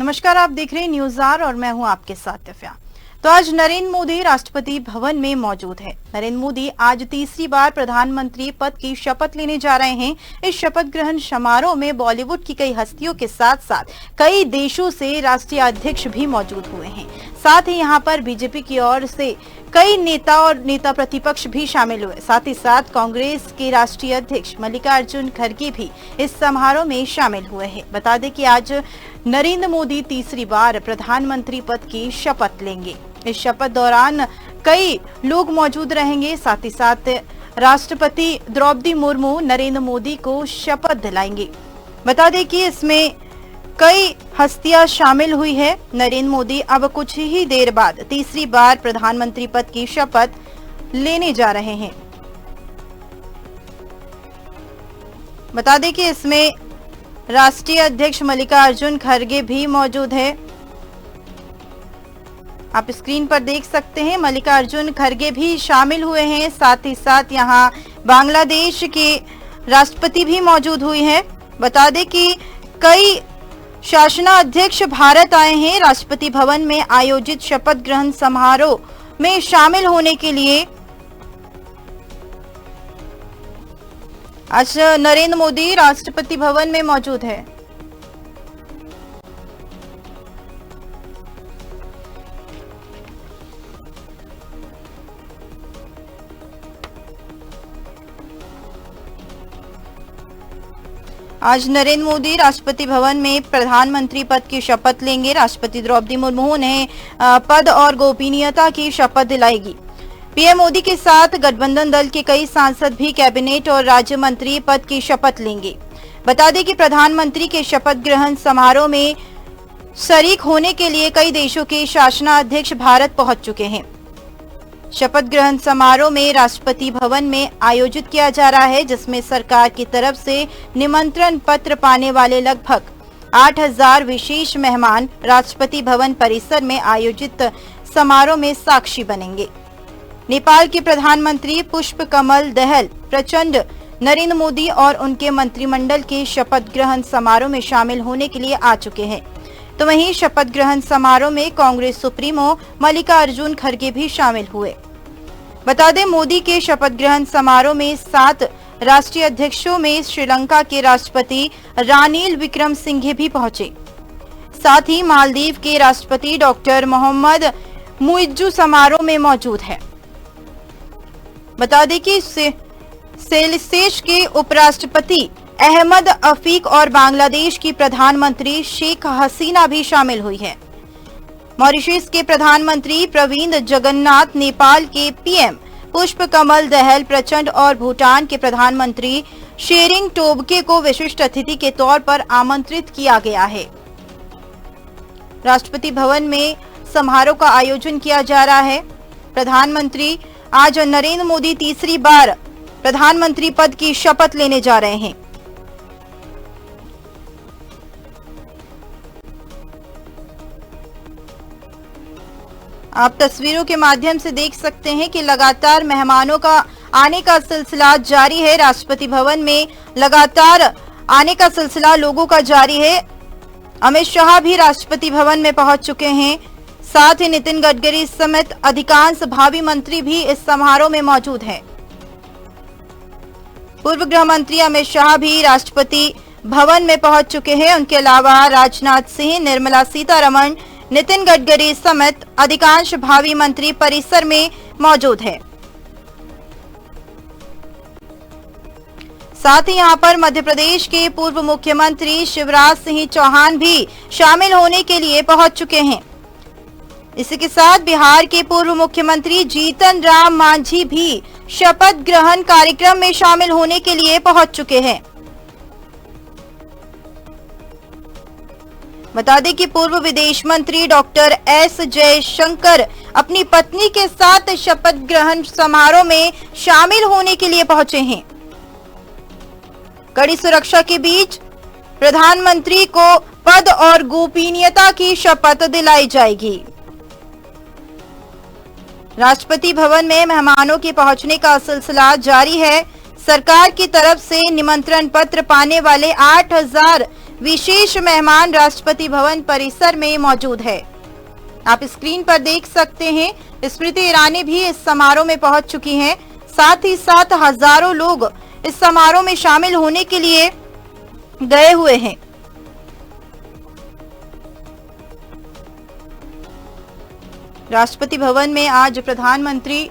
नमस्कार, आप देख रहे हैं न्यूज आर और मैं हूं आपके साथ दिव्या। तो आज नरेंद्र मोदी राष्ट्रपति भवन में मौजूद है। नरेंद्र मोदी आज तीसरी बार प्रधानमंत्री पद की शपथ लेने जा रहे हैं। इस शपथ ग्रहण समारोह में बॉलीवुड की कई हस्तियों के साथ साथ कई देशों से राष्ट्रीय अध्यक्ष भी मौजूद हुए हैं। साथ ही यहां पर बीजेपी की ओर से कई नेता और नेता प्रतिपक्ष भी शामिल हुए। साथ ही साथ कांग्रेस के राष्ट्रीय अध्यक्ष मल्लिकार्जुन खड़गे भी इस समारोह में शामिल हुए हैं। बता दें कि आज नरेंद्र मोदी तीसरी बार प्रधानमंत्री पद की शपथ लेंगे। इस शपथ दौरान कई लोग मौजूद रहेंगे। साथ ही साथ राष्ट्रपति द्रौपदी मुर्मू नरेंद्र मोदी को शपथ दिलाएंगे। बता दें कि इसमें कई हस्तियां शामिल हुई है। नरेंद्र मोदी अब कुछ ही देर बाद तीसरी बार प्रधानमंत्री पद की शपथ लेने जा रहे हैं। बता दें कि इसमें राष्ट्रीय अध्यक्ष मल्लिकार्जुन खड़गे भी मौजूद है। आप स्क्रीन पर देख सकते हैं, मल्लिकार्जुन खड़गे भी शामिल हुए हैं। साथ ही साथ यहां बांग्लादेश के राष्ट्रपति भी मौजूद हुए हैं। बता दें कि कई शासनाध्यक्ष भारत आए हैं राष्ट्रपति भवन में आयोजित शपथ ग्रहण समारोह में शामिल होने के लिए। आज नरेंद्र मोदी राष्ट्रपति भवन में मौजूद है। आज नरेंद्र मोदी राष्ट्रपति भवन में प्रधानमंत्री पद की शपथ लेंगे। राष्ट्रपति द्रौपदी मुर्मू ने पद और गोपनीयता की शपथ दिलाएगी। पीएम मोदी के साथ गठबंधन दल के कई सांसद भी कैबिनेट और राज्य मंत्री पद की शपथ लेंगे। बता दें कि प्रधानमंत्री के शपथ ग्रहण समारोह में शरीक होने के लिए कई देशों के शासनाध्यक्ष भारत पहुंच चुके हैं। शपथ ग्रहण समारोह में राष्ट्रपति भवन में आयोजित किया जा रहा है, जिसमें सरकार की तरफ से निमंत्रण पत्र पाने वाले लगभग 8000 विशेष मेहमान राष्ट्रपति भवन परिसर में आयोजित समारोह में साक्षी बनेंगे। नेपाल के प्रधानमंत्री पुष्प कमल दहल प्रचंड नरेंद्र मोदी और उनके मंत्रिमंडल के शपथ ग्रहण समारोह में शामिल होने के लिए आ चुके हैं। तो वहीं शपथ ग्रहण समारोह में कांग्रेस सुप्रीमो मल्लिकार्जुन खड़गे भी शामिल हुए। बता दें, मोदी के शपथ ग्रहण समारोह में 7 राष्ट्रीय अध्यक्षों में श्रीलंका के राष्ट्रपति रानिल विक्रमसिंघे भी पहुंचे। साथ ही मालदीव के राष्ट्रपति डॉक्टर मोहम्मद मुइज्जू समारोह में मौजूद है। बता दें कि सेशेल्स के उपराष्ट्रपति अहमद अफीक और बांग्लादेश की प्रधानमंत्री शेख हसीना भी शामिल हुई है। मॉरिशस के प्रधानमंत्री प्रविंद जगन्नाथ, नेपाल के पीएम पुष्प कमल दहल प्रचंड और भूटान के प्रधानमंत्री शेरिंग टोब्गे को विशिष्ट अतिथि के तौर पर आमंत्रित किया गया है। राष्ट्रपति भवन में समारोह का आयोजन किया जा रहा है। प्रधानमंत्री आज नरेंद्र मोदी तीसरी बार प्रधानमंत्री पद की शपथ लेने जा रहे हैं। आप तस्वीरों के माध्यम से देख सकते हैं कि लगातार मेहमानों का आने का सिलसिला जारी है। राष्ट्रपति भवन में लगातार आने का सिलसिला लोगों का जारी है। अमित शाह भी राष्ट्रपति भवन में पहुंच चुके हैं। साथ ही नितिन गडकरी समेत अधिकांश भावी मंत्री भी इस समारोह में मौजूद हैं। पूर्व गृह मंत्री अमित शाह भी राष्ट्रपति भवन में पहुंच चुके हैं। उनके अलावा राजनाथ सिंह, निर्मला सीतारमण, नितिन गडकरी समेत अधिकांश भावी मंत्री परिसर में मौजूद है। साथ ही यहां पर मध्य प्रदेश के पूर्व मुख्यमंत्री शिवराज सिंह चौहान भी शामिल होने के लिए पहुंच चुके हैं। इसी के साथ बिहार के पूर्व मुख्यमंत्री जीतन राम मांझी भी शपथ ग्रहण कार्यक्रम में शामिल होने के लिए पहुंच चुके हैं। बता दें कि पूर्व विदेश मंत्री डॉक्टर एस जयशंकर अपनी पत्नी के साथ शपथ ग्रहण समारोह में शामिल होने के लिए पहुंचे हैं। कड़ी सुरक्षा के बीच प्रधानमंत्री को पद और गोपनीयता की शपथ दिलाई जाएगी। राष्ट्रपति भवन में मेहमानों के पहुंचने का सिलसिला जारी है। सरकार की तरफ से निमंत्रण पत्र पाने वाले 8000 विशेष मेहमान राष्ट्रपति भवन परिसर में मौजूद है। आप स्क्रीन पर देख सकते हैं, स्मृति ईरानी भी इस समारोह में पहुंच चुकी हैं। साथ ही साथ हजारों लोग इस समारोह में शामिल होने के लिए गए हुए हैं। राष्ट्रपति भवन में आज प्रधानमंत्री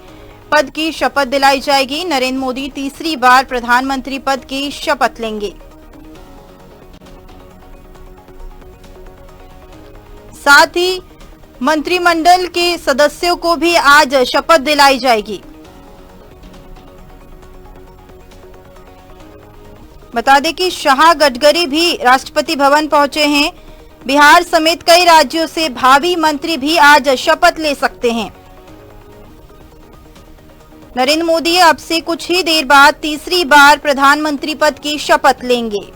पद की शपथ दिलाई जाएगी। नरेंद्र मोदी तीसरी बार प्रधानमंत्री पद की शपथ लेंगे। साथ ही मंत्रिमंडल के सदस्यों को भी आज शपथ दिलाई जाएगी। बता दें कि शाह गडकरी भी राष्ट्रपति भवन पहुंचे हैं। बिहार समेत कई राज्यों से भावी मंत्री भी आज शपथ ले सकते हैं। नरेंद्र मोदी अब से कुछ ही देर बाद तीसरी बार प्रधानमंत्री पद की शपथ लेंगे।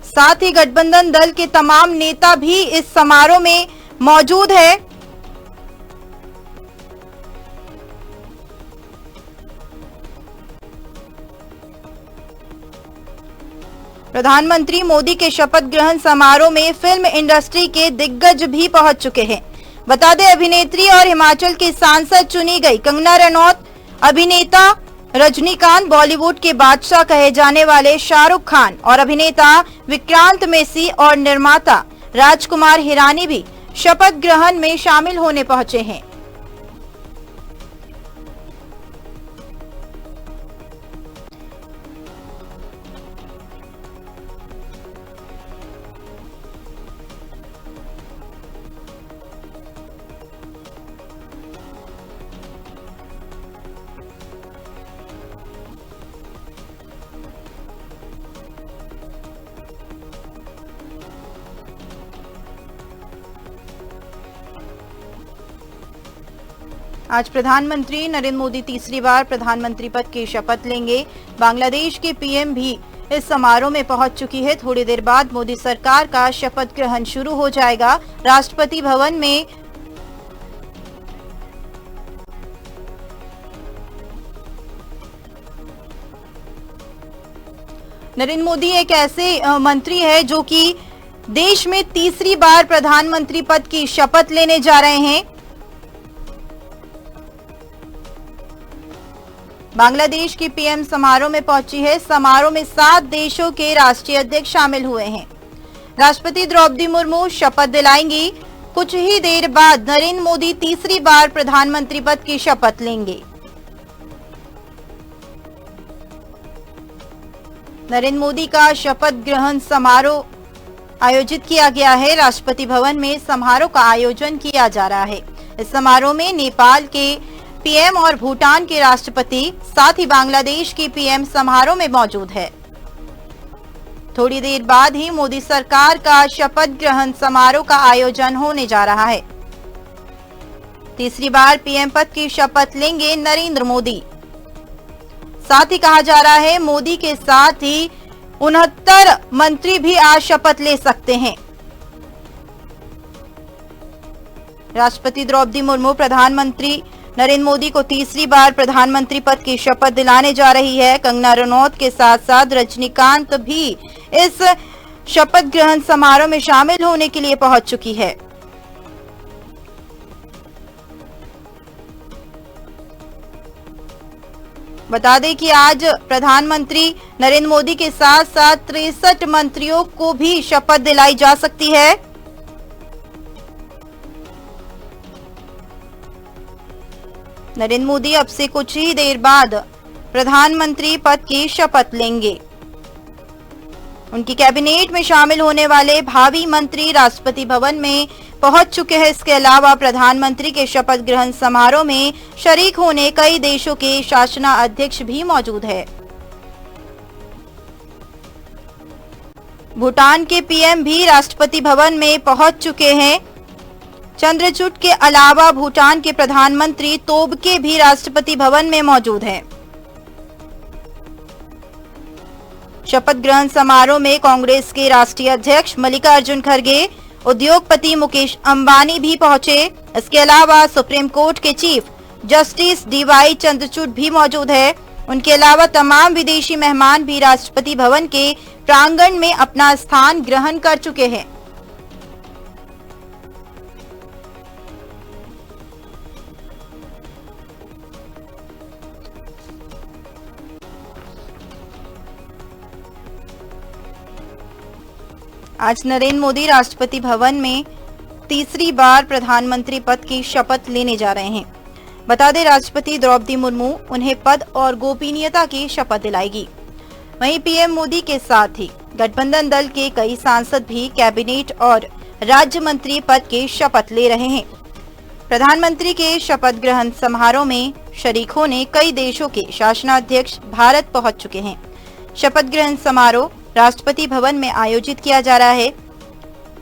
साथ ही गठबंधन दल के तमाम नेता भी इस समारोह में मौजूद है। प्रधानमंत्री मोदी के शपथ ग्रहण समारोह में फिल्म इंडस्ट्री के दिग्गज भी पहुंच चुके हैं। बता दें, अभिनेत्री और हिमाचल की सांसद चुनी गई कंगना रनौत, अभिनेता रजनीकांत, बॉलीवुड के बादशाह कहे जाने वाले शाहरुख खान और अभिनेता विक्रांत मेसी और निर्माता राजकुमार हिरानी भी शपथ ग्रहण में शामिल होने पहुंचे हैं। आज प्रधानमंत्री नरेंद्र मोदी तीसरी बार प्रधानमंत्री पद की शपथ लेंगे। बांग्लादेश के पीएम भी इस समारोह में पहुंच चुकी है। थोड़ी देर बाद मोदी सरकार का शपथ ग्रहण शुरू हो जाएगा। राष्ट्रपति भवन में नरेंद्र मोदी एक ऐसे मंत्री है जो कि देश में तीसरी बार प्रधानमंत्री पद की शपथ लेने जा रहे हैं। बांग्लादेश की पीएम समारोह में पहुंची है। समारोह में 7 देशों के राष्ट्रीय अध्यक्ष शामिल हुए हैं। राष्ट्रपति द्रौपदी मुर्मू शपथ दिलाएंगी। कुछ ही देर बाद नरेंद्र मोदी तीसरी बार प्रधानमंत्री पद की शपथ लेंगे। नरेंद्र मोदी का शपथ ग्रहण समारोह आयोजित किया गया है। राष्ट्रपति भवन में समारोह का आयोजन किया जा रहा है। इस समारोह में नेपाल के पीएम और भूटान के राष्ट्रपति, साथ ही बांग्लादेश की पीएम समारोह में मौजूद है। थोड़ी देर बाद ही मोदी सरकार का शपथ ग्रहण समारोह का आयोजन होने जा रहा है। तीसरी बार पीएम पद की शपथ लेंगे नरेंद्र मोदी। साथ ही कहा जा रहा है मोदी के साथ ही 69 मंत्री भी आज शपथ ले सकते हैं। राष्ट्रपति द्रौपदी मुर्मू प्रधानमंत्री नरेंद्र मोदी को तीसरी बार प्रधानमंत्री पद की शपथ दिलाने जा रही है। कंगना रनौत के साथ साथ रजनीकांत भी इस शपथ ग्रहण समारोह में शामिल होने के लिए पहुंच चुकी है। बता दें कि आज प्रधानमंत्री नरेंद्र मोदी के साथ साथ 63 मंत्रियों को भी शपथ दिलाई जा सकती है। नरेंद्र मोदी अब से कुछ ही देर बाद प्रधानमंत्री पद की शपथ लेंगे। उनकी कैबिनेट में शामिल होने वाले भावी मंत्री राष्ट्रपति भवन में पहुंच चुके हैं। इसके अलावा प्रधानमंत्री के शपथ ग्रहण समारोह में शरीक होने कई देशों के शासनाध्यक्ष भी मौजूद है। भूटान के पीएम भी राष्ट्रपति भवन में पहुंच चुके हैं। चंद्रचूड के अलावा भूटान के प्रधानमंत्री तोबगे भी राष्ट्रपति भवन में मौजूद हैं। शपथ ग्रहण समारोह में कांग्रेस के राष्ट्रीय अध्यक्ष मल्लिकार्जुन खड़गे, उद्योगपति मुकेश अंबानी भी पहुंचे। इसके अलावा सुप्रीम कोर्ट के चीफ जस्टिस डीवाई चंद्रचूड भी मौजूद है। उनके अलावा तमाम विदेशी मेहमान भी राष्ट्रपति भवन के प्रांगण में अपना स्थान ग्रहण कर चुके हैं। आज नरेंद्र मोदी राष्ट्रपति भवन में तीसरी बार प्रधानमंत्री पद की शपथ लेने जा रहे हैं। बता दें, राष्ट्रपति द्रौपदी मुर्मू उन्हें पद और गोपनीयता की शपथ दिलाएगी। वहीं पीएम मोदी के साथ ही गठबंधन दल के कई सांसद भी कैबिनेट और राज्य मंत्री पद की शपथ ले रहे हैं। प्रधानमंत्री के शपथ ग्रहण समारोह में शरीक होने कई देशों के शासनाध्यक्ष भारत पहुंच चुके हैं। शपथ ग्रहण समारोह राष्ट्रपति भवन में आयोजित किया जा रहा है,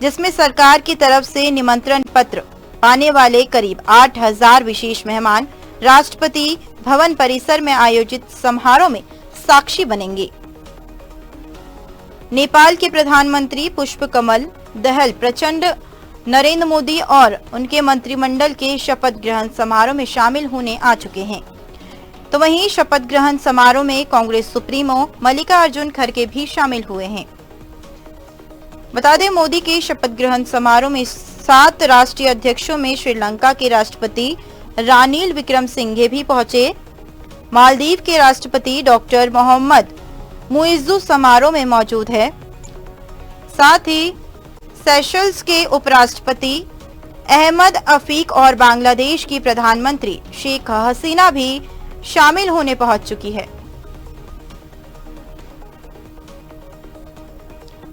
जिसमें सरकार की तरफ से निमंत्रण पत्र पाने वाले करीब 8000 विशेष मेहमान राष्ट्रपति भवन परिसर में आयोजित समारोह में साक्षी बनेंगे। नेपाल के प्रधानमंत्री पुष्प कमल दहल प्रचंड नरेंद्र मोदी और उनके मंत्रिमंडल के शपथ ग्रहण समारोह में शामिल होने आ चुके हैं। तो वहीं शपथ ग्रहण समारोह में कांग्रेस सुप्रीमो मल्लिकार्जुन खड़गे भी शामिल हुए हैं। बता दें, मोदी के शपथ ग्रहण समारोह में 7 राष्ट्रीय अध्यक्षों में श्रीलंका के राष्ट्रपति रानिल विक्रमसिंघे भी पहुंचे। मालदीव के राष्ट्रपति डॉक्टर मोहम्मद मुइज्जू समारोह में मौजूद है। साथ ही सेशल्स के उपराष्ट्रपति अहमद अफीक और बांग्लादेश की प्रधानमंत्री शेख हसीना भी शामिल होने पहुंच चुकी है।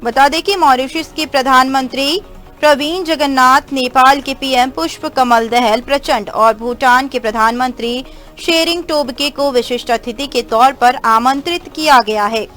बता दें कि मॉरिशस के प्रधानमंत्री प्रवीण जगन्नाथ, नेपाल के पीएम पुष्प कमल दहल प्रचंड और भूटान के प्रधानमंत्री शेरिंग टोब्गे को विशिष्ट अतिथि के तौर पर आमंत्रित किया गया है।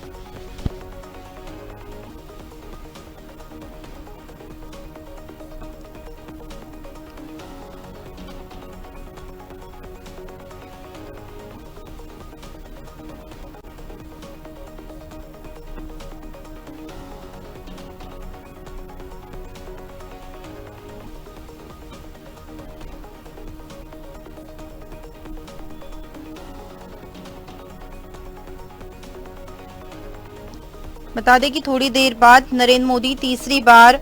बता दें कि थोड़ी देर बाद नरेंद्र मोदी तीसरी बार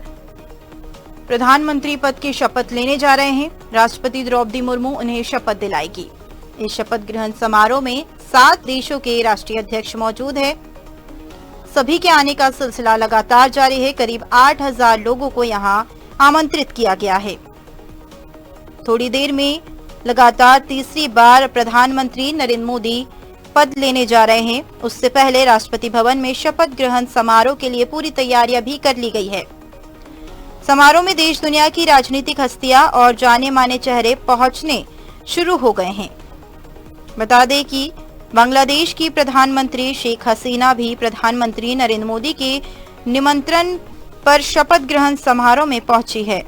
प्रधानमंत्री पद की शपथ लेने जा रहे हैं। राष्ट्रपति द्रौपदी मुर्मू उन्हें शपथ दिलाएगी। इस शपथ ग्रहण समारोह में 7 देशों के राष्ट्रीय अध्यक्ष मौजूद है। सभी के आने का सिलसिला लगातार जारी है। करीब 8000 लोगों को यहां आमंत्रित किया गया है। थोड़ी देर में लगातार तीसरी बार प्रधानमंत्री नरेंद्र मोदी पद लेने जा रहे हैं। उससे पहले राष्ट्रपति भवन में शपथ ग्रहण समारोह के लिए पूरी तैयारियां भी कर ली गई है। समारोह में देश दुनिया की राजनीतिक हस्तियां और जाने माने चेहरे पहुंचने शुरू हो गए हैं। बता दें कि बांग्लादेश की प्रधानमंत्री शेख हसीना भी प्रधानमंत्री नरेंद्र मोदी के निमंत्रण पर शपथ ग्रहण समारोह में पहुंची है।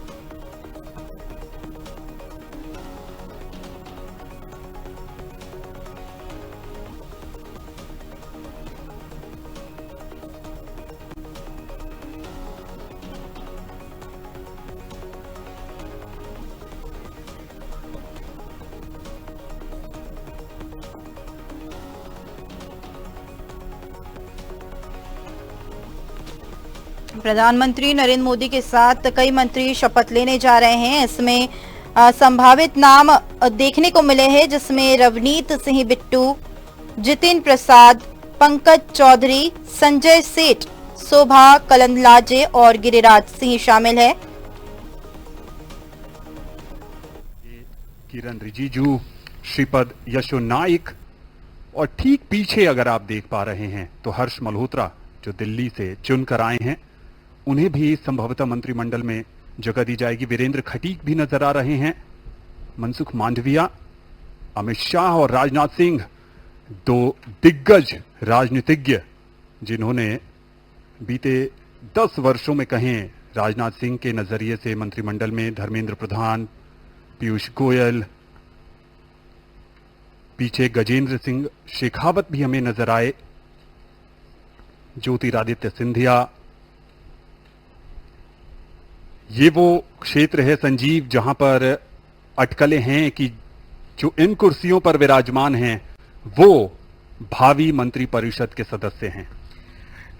प्रधानमंत्री नरेंद्र मोदी के साथ कई मंत्री शपथ लेने जा रहे हैं। इसमें संभावित नाम देखने को मिले हैं, जिसमें रवनीत सिंह बिट्टू, जितिन प्रसाद, पंकज चौधरी, संजय सेठ, शोभा कलंदलाजे और गिरिराज सिंह शामिल है। किरण रिजिजू, श्रीपद यशो नाइक और ठीक पीछे अगर आप देख पा रहे हैं तो हर्ष मल्होत्रा जो दिल्ली से चुनकर आए हैं, उन्हें भी संभवतः मंत्रिमंडल में जगह दी जाएगी। वीरेंद्र खटीक भी नजर आ रहे हैं। मनसुख मांडविया, अमित शाह और राजनाथ सिंह, 2 दिग्गज राजनीतिज्ञ जिन्होंने बीते 10 वर्षों में कहें राजनाथ सिंह के नजरिए से मंत्रिमंडल में धर्मेंद्र प्रधान, पीयूष गोयल, पीछे गजेंद्र सिंह शेखावत भी हमें नजर आए, ज्योतिरादित्य सिंधिया। ये वो क्षेत्र है संजीव जहां पर अटकलें हैं कि जो इन कुर्सियों पर विराजमान हैं वो भावी मंत्रिपरिषद के सदस्य हैं?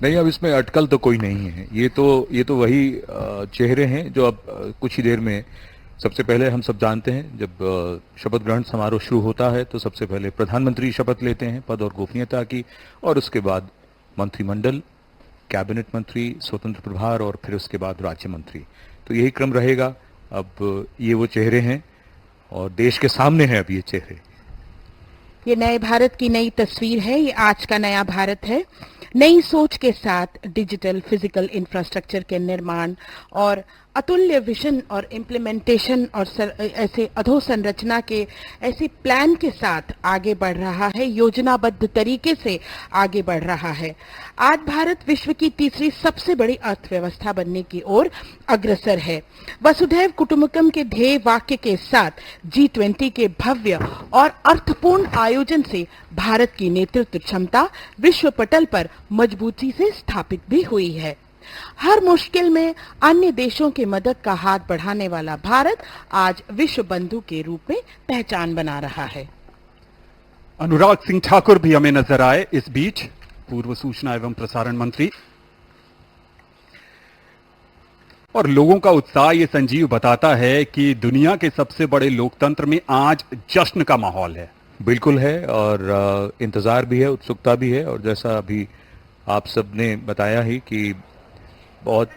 नहीं, अब इसमें अटकल तो कोई नहीं है। ये तो वही चेहरे हैं जो अब कुछ ही देर में, सबसे पहले हम सब जानते हैं जब शपथ ग्रहण समारोह शुरू होता है तो सबसे पहले प्रधानमंत्री शपथ लेते हैं पद और गोपनीयता की, और उसके बाद मंत्रिमंडल, कैबिनेट मंत्री, स्वतंत्र प्रभार और फिर उसके बाद राज्य मंत्री। तो यही क्रम रहेगा। अब ये वो चेहरे हैं और देश के सामने हैं अब ये चेहरे। ये नए भारत की नई तस्वीर है। ये आज का नया भारत है। नई सोच के साथ डिजिटल फिजिकल इंफ्रास्ट्रक्चर के निर्माण और अतुल्य विजन और इम्प्लीमेंटेशन और ऐसे अधोसंरचना के ऐसे प्लान के साथ आगे बढ़ रहा है, योजनाबद्ध तरीके से आगे बढ़ रहा है। आज भारत विश्व की तीसरी सबसे बड़ी अर्थव्यवस्था बनने की ओर अग्रसर है। वसुधैव कुटुंबकम के ध्येय वाक्य के साथ G20 के भव्य और अर्थपूर्ण आयोजन से भारत की नेतृत्व क्षमता विश्व पटल पर मजबूती से स्थापित भी हुई है। हर मुश्किल में अन्य देशों की मदद का हाथ बढ़ाने वाला भारत आज विश्व बंधु के रूप में पहचान बना रहा है। अनुराग सिंह ठाकुर भी हमें नजर आए इस बीच, पूर्व सूचना एवं प्रसारण मंत्री। और लोगों का उत्साह ये संजीव बताता है कि दुनिया के सबसे बड़े लोकतंत्र में आज जश्न का माहौल है। बिल्कुल है, और इंतजार भी है, उत्सुकता भी है। और जैसा अभी आप सबने बताया ही कि बहुत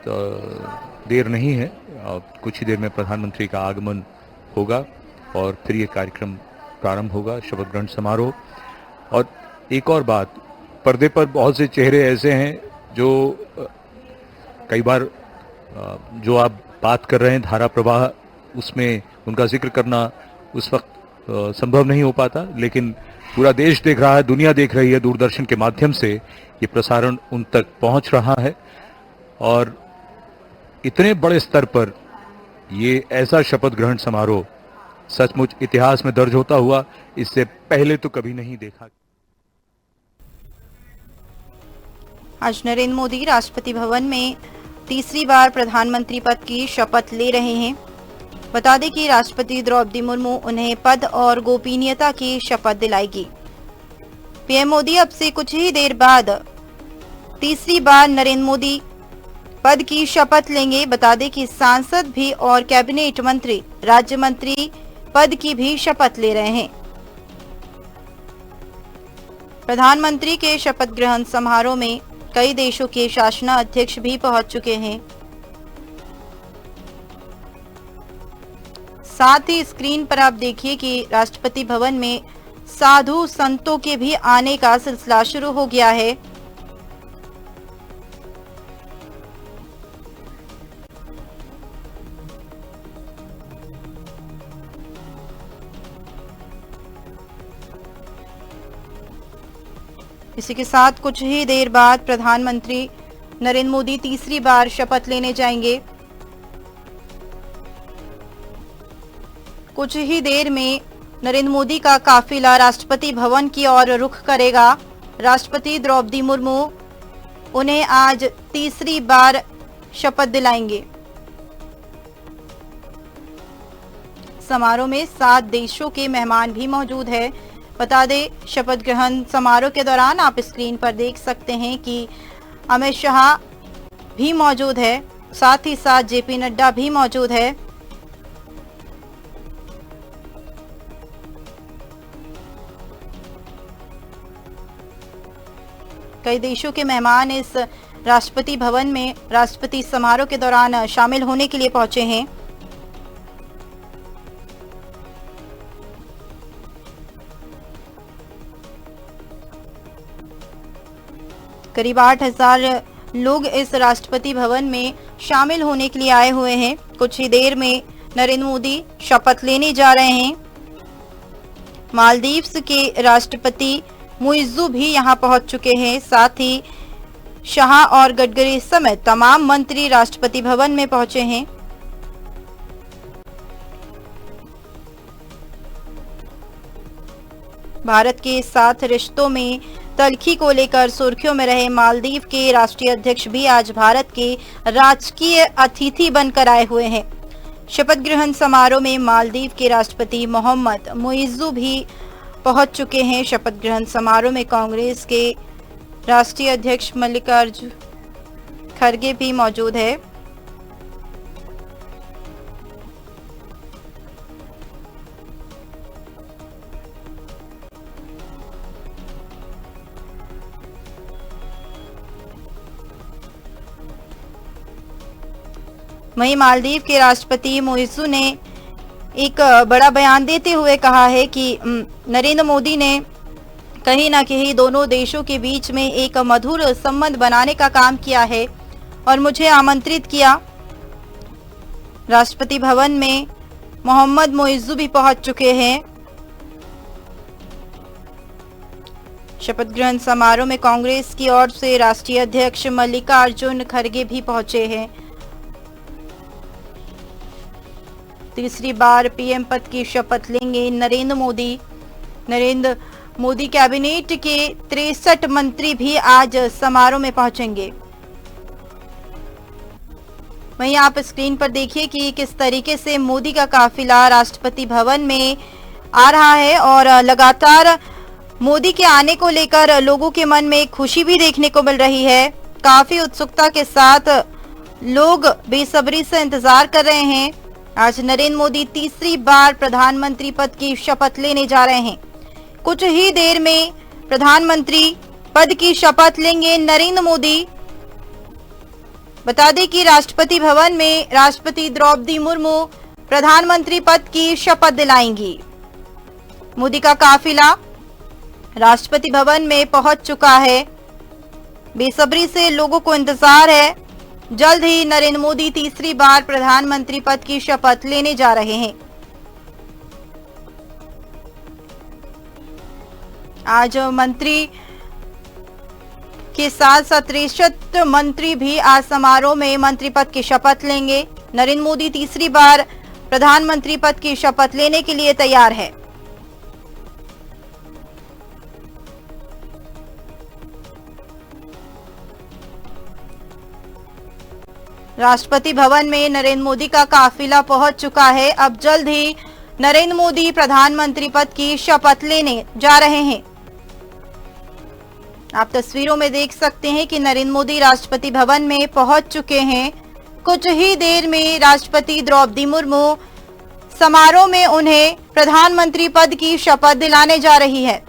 देर नहीं है, कुछ ही देर में प्रधानमंत्री का आगमन होगा और फिर ये कार्यक्रम प्रारंभ होगा, शपथ ग्रहण समारोह। और एक और बात, पर्दे पर बहुत से चेहरे ऐसे हैं जो कई बार जो आप बात कर रहे हैं धारा प्रवाह, उसमें उनका जिक्र करना उस वक्त संभव नहीं हो पाता, लेकिन पूरा देश देख रहा है, दुनिया देख रही है, दूरदर्शन के माध्यम से ये प्रसारण उन तक पहुंच रहा है। और इतने बड़े स्तर पर ये ऐसा शपथ ग्रहण समारोह सचमुच इतिहास में दर्ज होता हुआ इससे पहले तो कभी नहीं देखा। आज नरेंद्र मोदी राष्ट्रपति भवन में तीसरी बार प्रधानमंत्री पद की शपथ ले रहे हैं। बता दें कि राष्ट्रपति द्रौपदी मुर्मू उन्हें पद और गोपनीयता की शपथ दिलाएगी। पीएम मोदी अब से कुछ ही देर बाद तीसरी बार नरेंद्र मोदी पद की शपथ लेंगे। बता दें कि सांसद भी और कैबिनेट मंत्री, राज्य मंत्री पद की भी शपथ ले रहे हैं। प्रधानमंत्री के शपथ ग्रहण समारोह में कई देशों के शासनाध्यक्ष भी पहुंच चुके हैं। साथ ही स्क्रीन पर आप देखिए कि राष्ट्रपति भवन में साधु संतों के भी आने का सिलसिला शुरू हो गया है। इसी के साथ कुछ ही देर बाद प्रधानमंत्री नरेंद्र मोदी तीसरी बार शपथ लेने जाएंगे। कुछ ही देर में नरेंद्र मोदी का काफिला राष्ट्रपति भवन की ओर रुख करेगा। राष्ट्रपति द्रौपदी मुर्मू उन्हें आज तीसरी बार शपथ दिलाएंगे। समारोह में 7 देशों के मेहमान भी मौजूद है। बता दें, शपथ ग्रहण समारोह के दौरान आप स्क्रीन पर देख सकते हैं कि अमित शाह भी मौजूद है, साथ ही साथ जेपी नड्डा भी मौजूद है। कई देशों के मेहमान इस राष्ट्रपति भवन में राष्ट्रपति समारोह के दौरान शामिल होने के लिए पहुंचे हैं। करीब 8,000 लोग इस राष्ट्रपति भवन में शामिल होने के लिए आए हुए हैं। कुछ ही देर में नरेंद्र मोदी शपथ लेने जा रहे हैं। मालदीव्स के राष्ट्रपति मुइज्जू भी यहां पहुंच चुके हैं। साथ ही शाह और गडकरी समेत तमाम मंत्री राष्ट्रपति भवन में पहुंचे हैं। भारत के साथ रिश्तों में तल्खी को लेकर सुर्खियों में रहे मालदीव के राष्ट्रीय अध्यक्ष भी आज भारत के राजकीय अतिथि बनकर आए हुए हैं। शपथ ग्रहण समारोह में मालदीव के राष्ट्रपति मोहम्मद मुइज्जू भी पहुंच चुके हैं। शपथ ग्रहण समारोह में कांग्रेस के राष्ट्रीय अध्यक्ष मल्लिकार्जुन खड़गे भी मौजूद है। वहीं मालदीव के राष्ट्रपति मोइज़ू ने एक बड़ा बयान देते हुए कहा है कि नरेंद्र मोदी ने कहीं ना कहीं दोनों देशों के बीच में एक मधुर संबंध बनाने का काम किया है और मुझे आमंत्रित किया। राष्ट्रपति भवन में मोहम्मद मोइज़ू भी पहुंच चुके हैं। शपथ ग्रहण समारोह में कांग्रेस की ओर से राष्ट्रीय अध्यक्ष मल्लिकार्जुन खड़गे भी पहुंचे हैं। तीसरी बार पीएम पद की शपथ लेंगे नरेंद्र मोदी कैबिनेट के 63 मंत्री भी आज समारोह में पहुंचेंगे। वहीं आप स्क्रीन पर देखिए कि किस तरीके से मोदी का काफिला राष्ट्रपति भवन में आ रहा है और लगातार मोदी के आने को लेकर लोगों के मन में खुशी भी देखने को मिल रही है। काफी उत्सुकता के साथ लोग बेसब्री से इंतजार कर रहे हैं। आज नरेंद्र मोदी तीसरी बार प्रधानमंत्री पद की शपथ लेने जा रहे हैं। कुछ ही देर में प्रधानमंत्री पद की शपथ लेंगे नरेंद्र मोदी। बता दें कि राष्ट्रपति भवन में राष्ट्रपति द्रौपदी मुर्मू प्रधानमंत्री पद की शपथ दिलाएंगी। मोदी का काफिला राष्ट्रपति भवन में पहुंच चुका है। बेसब्री से लोगों को इंतजार है। जल्द ही नरेंद्र मोदी तीसरी बार प्रधानमंत्री पद की शपथ लेने जा रहे हैं। आज मंत्री के साथ 63 मंत्री भी आज समारोह में मंत्री पद की शपथ लेंगे। नरेंद्र मोदी तीसरी बार प्रधानमंत्री पद की शपथ लेने के लिए तैयार है। राष्ट्रपति भवन में नरेंद्र मोदी का काफिला पहुंच चुका है। अब जल्द ही नरेंद्र मोदी प्रधानमंत्री पद की शपथ लेने जा रहे हैं। आप तस्वीरों में देख सकते हैं कि नरेंद्र मोदी राष्ट्रपति भवन में पहुंच चुके हैं। कुछ ही देर में राष्ट्रपति द्रौपदी मुर्मू समारोह में उन्हें प्रधानमंत्री पद की शपथ दिलाने जा रही है।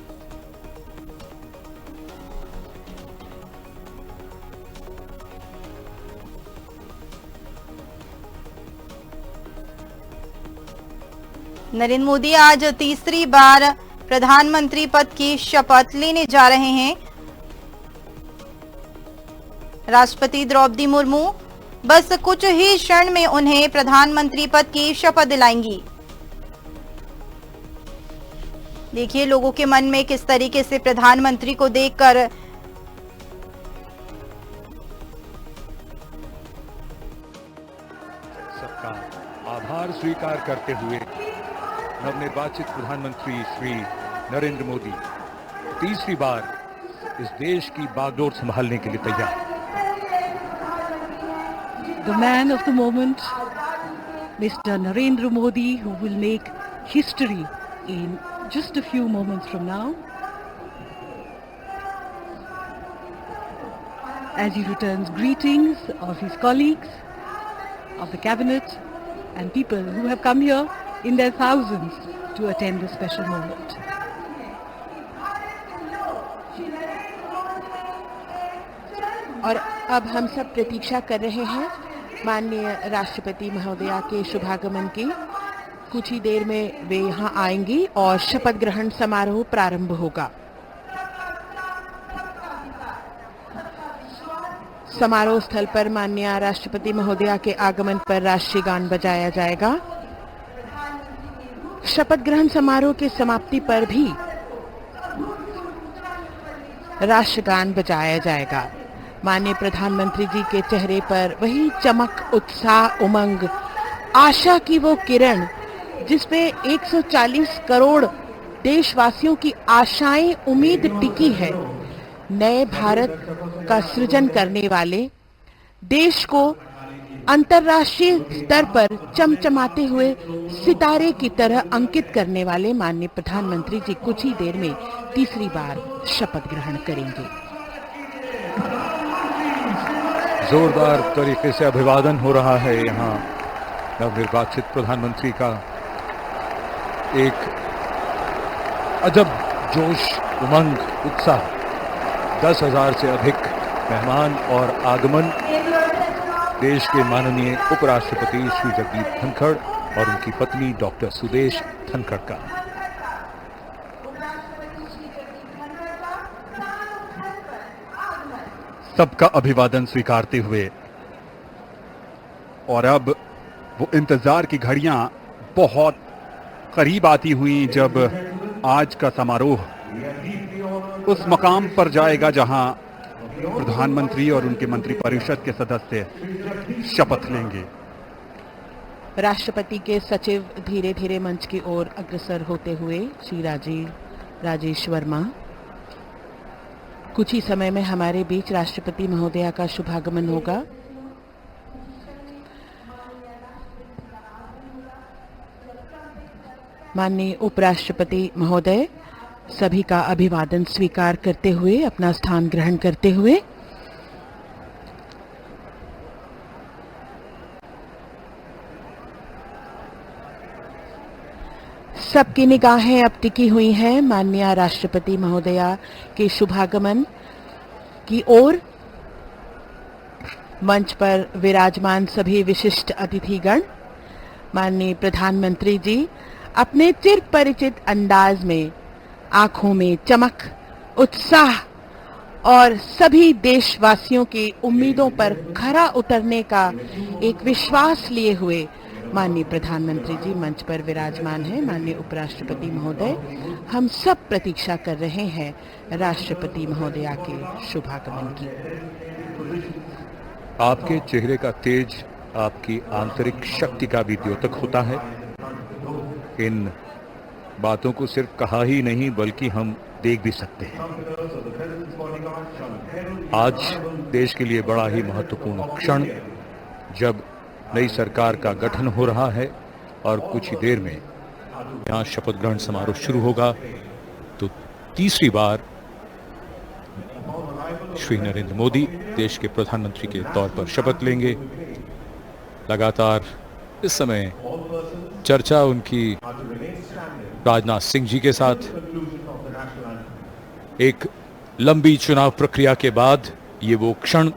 नरेंद्र मोदी आज तीसरी बार प्रधानमंत्री पद की शपथ लेने जा रहे हैं। राष्ट्रपति द्रौपदी मुर्मू बस कुछ ही क्षण में उन्हें प्रधानमंत्री पद की शपथ दिलाएंगी। देखिए लोगों के मन में किस तरीके से प्रधानमंत्री को देखकर सबका आभार स्वीकार करते हुए नवनिर्वाचित प्रधानमंत्री श्री नरेंद्र मोदी तीसरी बार इस देश की बागडोर संभालने के लिए तैयार। The man of the moment, Mr. Narendra Modi, who will make history in just a few moments from now, as he returns greetings of his colleagues, of the cabinet, and people who have come here in their thousands to attend this special moment. और अब हम सब प्रतीक्षा कर रहे हैं माननीय राष्ट्रपति महोदया के शुभागमन की। कुछ ही देर में वे यहाँ आएंगी और शपथ ग्रहण समारोह प्रारंभ होगा। समारोह स्थल पर माननीय राष्ट्रपति महोदया के आगमन पर राष्ट्रीय गान बजाया जाएगा। शपथ ग्रहण समारोह के समाप्ति पर भी राष्ट्रगान बजाया जाएगा। माननीय प्रधानमंत्री जी के चेहरे पर वही चमक, उत्साह, उमंग, आशा की वो किरण जिसपे 140 करोड़ देशवासियों की आशाएं, उम्मीद टिकी है। नए भारत का सृजन करने वाले, देश को अंतर्राष्ट्रीय स्तर पर चमचमाते हुए सितारे की तरह अंकित करने वाले माननीय प्रधानमंत्री जी कुछ ही देर में तीसरी बार शपथ ग्रहण करेंगे। जोरदार तरीके से अभिवादन हो रहा है यहाँ नवनिर्वाचित प्रधानमंत्री का। एक अजब जोश, उमंग, उत्साह, 10,000 से अधिक मेहमान और आगमन देश के माननीय उपराष्ट्रपति श्री जगदीप धनखड़ और उनकी पत्नी डॉक्टर सुदेश धनखड़ का। सबका अभिवादन स्वीकारते हुए और अब वो इंतजार की घड़ियां बहुत करीब आती हुई जब आज का समारोह उस मकाम पर जाएगा जहां प्रधानमंत्री और उनके मंत्रिपरिषद के सदस्य शपथ लेंगे। राष्ट्रपति के सचिव धीरे धीरे मंच की ओर अग्रसर होते हुए श्री राजेश वर्मा। कुछ ही समय में हमारे बीच राष्ट्रपति महोदया का शुभागमन होगा। माननीय उपराष्ट्रपति महोदय सभी का अभिवादन स्वीकार करते हुए अपना स्थान ग्रहण करते हुए सबकी निगाहें अब टिकी हुई हैं माननीय राष्ट्रपति महोदया के शुभागमन की ओर। मंच पर विराजमान सभी विशिष्ट अतिथिगण, माननीय प्रधानमंत्री जी अपने चिर परिचित अंदाज में आंखों में चमक, उत्साह और सभी देशवासियों की उम्मीदों पर खरा उतरने का एक विश्वास लिए हुए माननीय प्रधानमंत्री जी मंच पर विराजमान हैं। माननीय उपराष्ट्रपति महोदय, हम सब प्रतीक्षा कर रहे हैं राष्ट्रपति महोदया के शुभागमन की। आपके चेहरे का तेज आपकी आंतरिक शक्ति का भी द्योतक होता है। इन बातों को सिर्फ कहा ही नहीं बल्कि हम देख भी सकते हैं। आज देश के लिए बड़ा ही महत्वपूर्ण क्षण, जब नई सरकार का गठन हो रहा है और कुछ ही देर में यहाँ शपथ ग्रहण समारोह शुरू होगा, तो तीसरी बार श्री नरेंद्र मोदी देश के प्रधानमंत्री के तौर पर शपथ लेंगे। लगातार इस समय चर्चा उनकी राजनाथ सिंह जी के साथ, एक लंबी चुनाव प्रक्रिया के बाद ये वो क्षण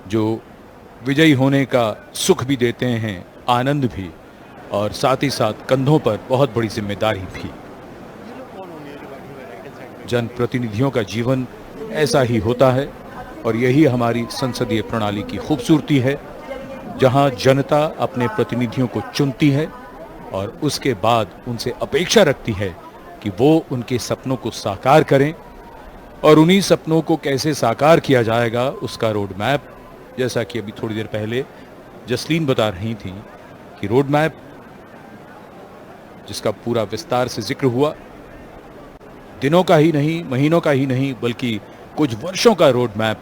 जो विजयी होने का सुख भी देते हैं, आनंद भी, और साथ ही साथ कंधों पर बहुत बड़ी जिम्मेदारी भी। जनप्रतिनिधियों का जीवन ऐसा ही होता है और यही हमारी संसदीय प्रणाली की खूबसूरती है, जहां जनता अपने प्रतिनिधियों को चुनती है और उसके बाद उनसे अपेक्षा रखती है कि वो उनके सपनों को साकार करें, और उन्हीं सपनों को कैसे साकार किया जाएगा उसका रोड मैप, जैसा कि अभी थोड़ी देर पहले जसलीन बता रही थी कि रोड मैप जिसका पूरा विस्तार से जिक्र हुआ, दिनों का ही नहीं, महीनों का ही नहीं, बल्कि कुछ वर्षों का रोड मैप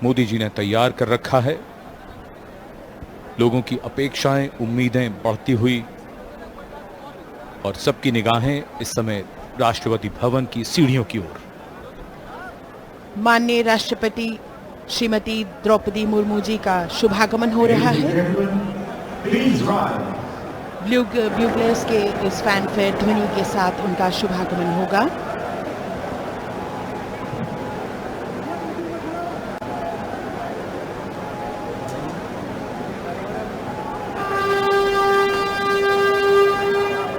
मोदी जी ने तैयार कर रखा है। लोगों की अपेक्षाएं, उम्मीदें बढ़ती हुई और सबकी निगाहें इस समय राष्ट्रपति भवन की सीढ़ियों की ओर। माननीय राष्ट्रपति श्रीमती द्रौपदी मुर्मू जी का शुभागमन हो रहा है। ब्यूगलर्स के इस फैनफेयर ध्वनि के साथ उनका शुभागमन होगा।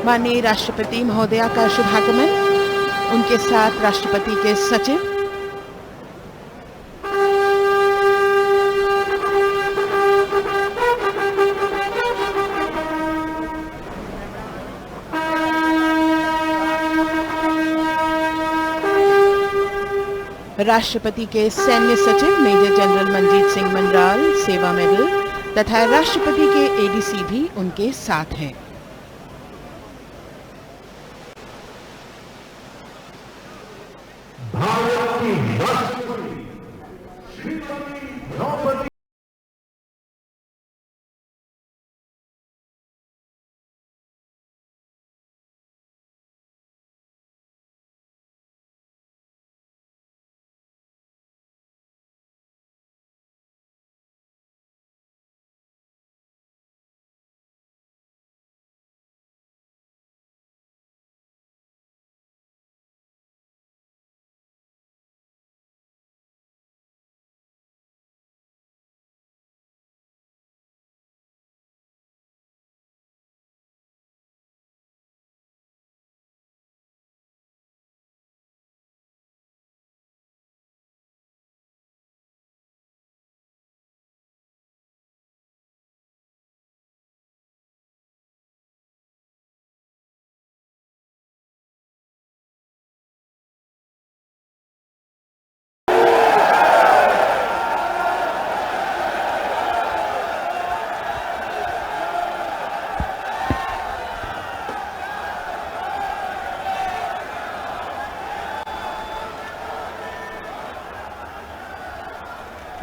माननीय राष्ट्रपति महोदया का शुभागमन, उनके साथ राष्ट्रपति के सचिव, राष्ट्रपति के सैन्य सचिव मेजर जनरल मनजीत सिंह मनराल सेवा मेडल तथा राष्ट्रपति के एडीसी भी उनके साथ हैं।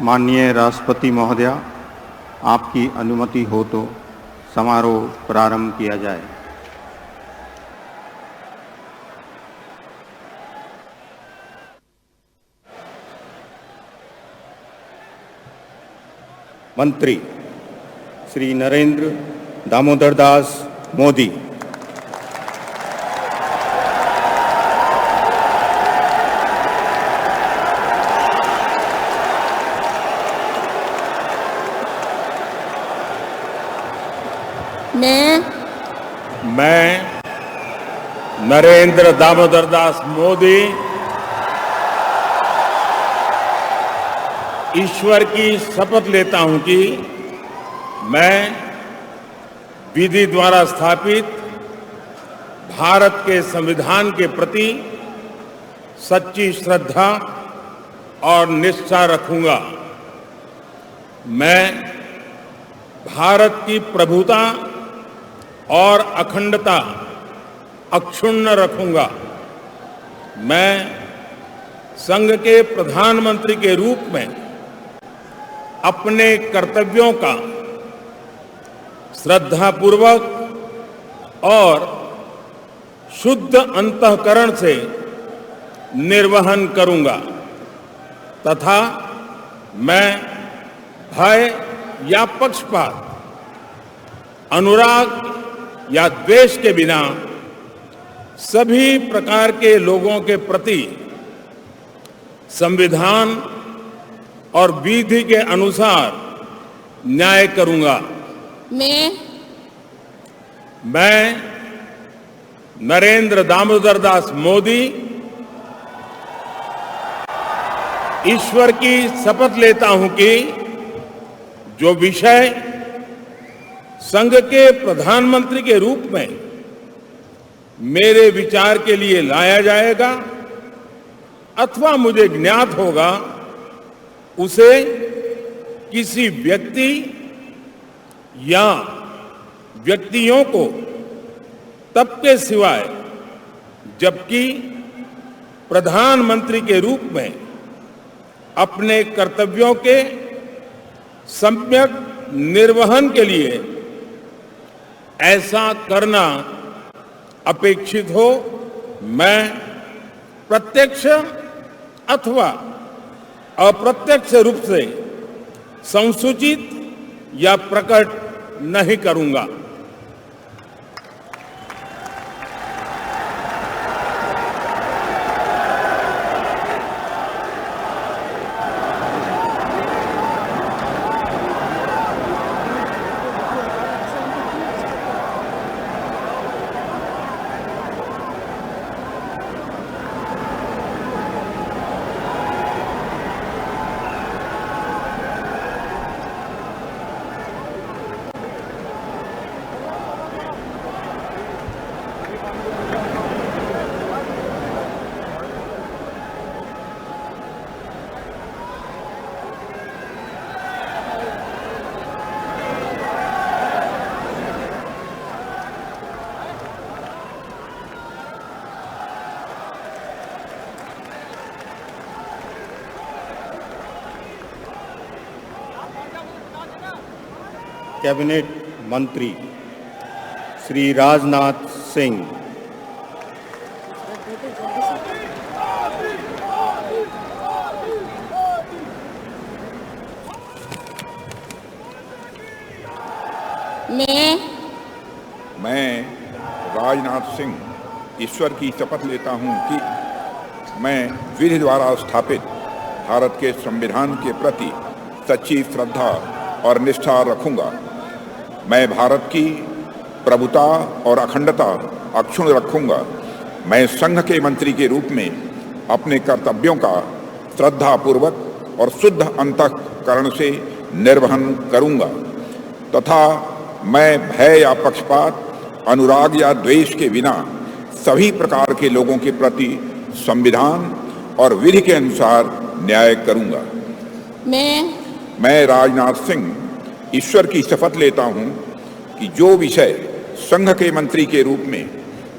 माननीय राष्ट्रपति महोदया, आपकी अनुमति हो तो समारोह प्रारंभ किया जाए। मंत्री श्री नरेंद्र दामोदर दास मोदी। मैं नरेंद्र दामोदर दास मोदी ईश्वर की शपथ लेता हूं कि मैं विधि द्वारा स्थापित भारत के संविधान के प्रति सच्ची श्रद्धा और निष्ठा रखूंगा। मैं भारत की प्रभुता और अखंडता अक्षुण्ण रखूंगा। मैं संघ के प्रधानमंत्री के रूप में अपने कर्तव्यों का श्रद्धापूर्वक और शुद्ध अंतःकरण से निर्वहन करूंगा तथा मैं भय या पक्षपात, अनुराग या द्वेष के बिना सभी प्रकार के लोगों के प्रति संविधान और विधि के अनुसार न्याय करूंगा। मैं नरेंद्र दामोदर दास मोदी ईश्वर की शपथ लेता हूं कि जो विषय संघ के प्रधानमंत्री के रूप में मेरे विचार के लिए लाया जाएगा अथवा मुझे ज्ञात होगा, उसे किसी व्यक्ति या व्यक्तियों को तब के सिवाय जबकि प्रधानमंत्री के रूप में अपने कर्तव्यों के सम्यक निर्वहन के लिए ऐसा करना अपेक्षित हो, मैं प्रत्यक्ष अथवा अप्रत्यक्ष रूप से संसूचित या प्रकट नहीं करूंगा। कैबिनेट मंत्री श्री राजनाथ सिंह। मैं राजनाथ सिंह ईश्वर की शपथ लेता हूं कि मैं विधि द्वारा स्थापित भारत के संविधान के प्रति सच्ची श्रद्धा और निष्ठा रखूंगा। मैं भारत की प्रभुता और अखंडता अक्षुण्ण रखूंगा। मैं संघ के मंत्री के रूप में अपने कर्तव्यों का श्रद्धापूर्वक और शुद्ध अंतःकरण से निर्वहन करूंगा तथा मैं भय या पक्षपात, अनुराग या द्वेष के बिना सभी प्रकार के लोगों के प्रति संविधान और विधि के अनुसार न्याय करूंगा। मैं राजनाथ सिंह ईश्वर की शपथ लेता हूं कि जो विषय संघ के मंत्री के रूप में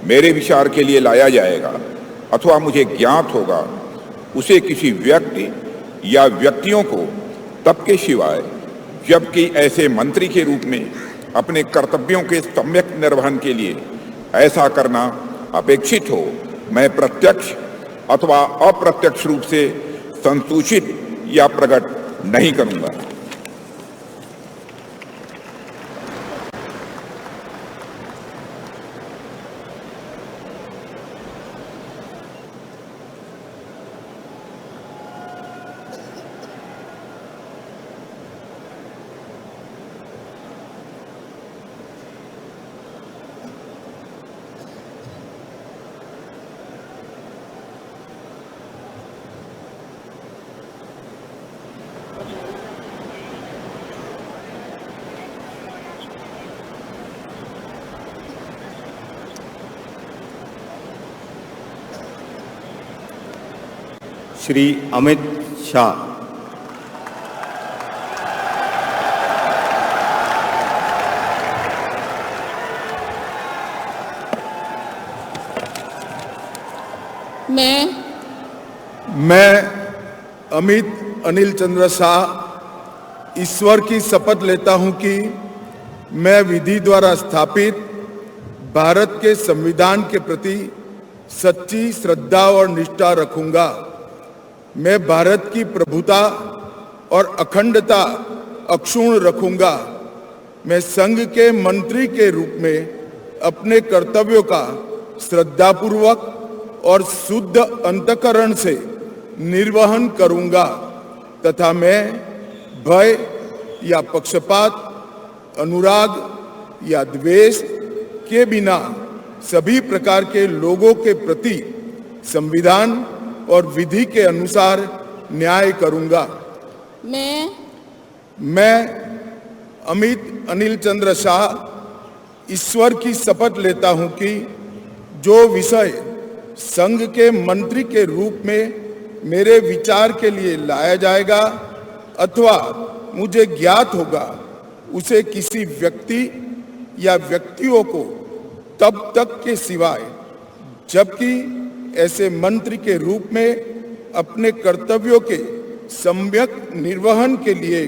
मेरे विचार के लिए लाया जाएगा अथवा मुझे ज्ञात होगा, उसे किसी व्यक्ति या व्यक्तियों को तब के सिवाय जबकि ऐसे मंत्री के रूप में अपने कर्तव्यों के सम्यक निर्वहन के लिए ऐसा करना अपेक्षित हो, मैं प्रत्यक्ष अथवा अप्रत्यक्ष रूप से संसूचित या प्रकट नहीं करूंगा। श्री अमित शाह। मैं अमित अनिल चंद्र शाह ईश्वर की शपथ लेता हूं कि मैं विधि द्वारा स्थापित भारत के संविधान के प्रति सच्ची श्रद्धा और निष्ठा रखूंगा। मैं भारत की प्रभुता और अखंडता अक्षुण्ण रखूंगा। मैं संघ के मंत्री के रूप में अपने कर्तव्यों का श्रद्धापूर्वक और शुद्ध अंतःकरण से निर्वहन करूंगा तथा मैं भय या पक्षपात, अनुराग या द्वेष के बिना सभी प्रकार के लोगों के प्रति संविधान और विधि के अनुसार न्याय करूंगा। मैं अमित अनिल चंद्र शाह ईश्वर की शपथ लेता हूं कि जो विषय संघ के मंत्री के रूप में मेरे विचार के लिए लाया जाएगा अथवा मुझे ज्ञात होगा, उसे किसी व्यक्ति या व्यक्तियों को तब तक के सिवाय जबकि ऐसे मंत्री के रूप में अपने कर्तव्यों के सम्यक निर्वहन के लिए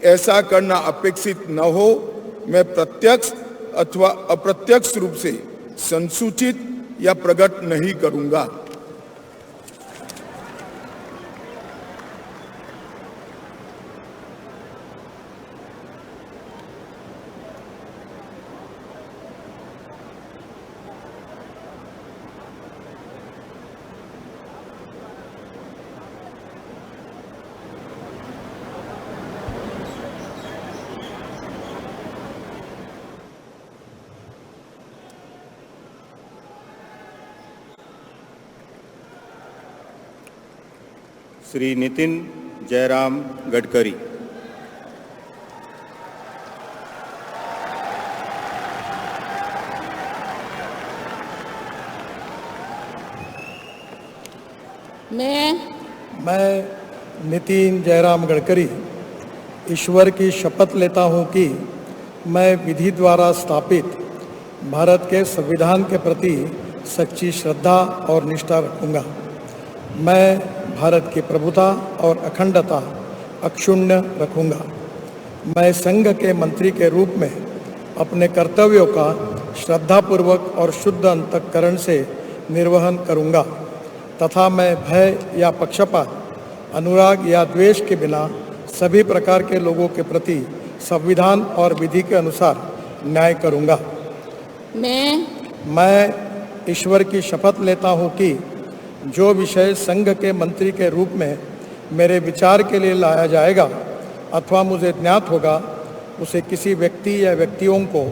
ऐसा करना अपेक्षित न हो, मैं प्रत्यक्ष अथवा अप्रत्यक्ष रूप से संसूचित या प्रकट नहीं करूंगा। श्री नितिन जयराम गडकरी। मैं नितिन जयराम गडकरी ईश्वर की शपथ लेता हूं कि मैं विधि द्वारा स्थापित भारत के संविधान के प्रति सच्ची श्रद्धा और निष्ठा रखूंगा। मैं भारत की प्रभुता और अखंडता अक्षुण्ण रखूंगा। मैं संघ के मंत्री के रूप में अपने कर्तव्यों का श्रद्धापूर्वक और शुद्ध अंतःकरण से निर्वहन करूंगा तथा मैं भय या पक्षपात, अनुराग या द्वेष के बिना सभी प्रकार के लोगों के प्रति संविधान और विधि के अनुसार न्याय करूंगा। मैं ईश्वर की शपथ लेता हूं कि जो विषय संघ के मंत्री के रूप में मेरे विचार के लिए लाया जाएगा अथवा मुझे ज्ञात होगा, उसे किसी व्यक्ति या व्यक्तियों को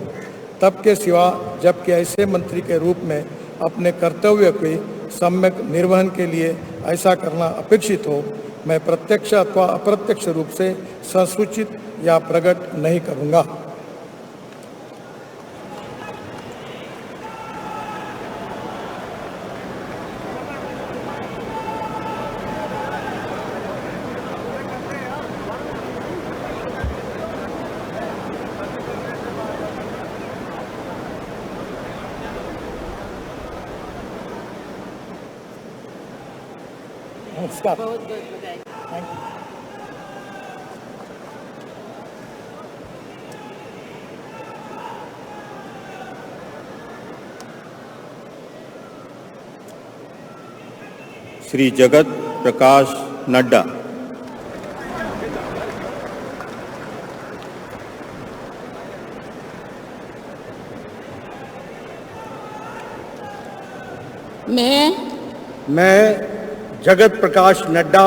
तब के सिवा जबकि ऐसे मंत्री के रूप में अपने कर्तव्य के सम्यक निर्वहन के लिए ऐसा करना अपेक्षित हो, मैं प्रत्यक्ष अथवा अप्रत्यक्ष रूप से संसूचित या प्रकट नहीं करूंगा। बहुत बहुत बधाई। Thank you. श्री जगत प्रकाश नड्डा। मैं जगत प्रकाश नड्डा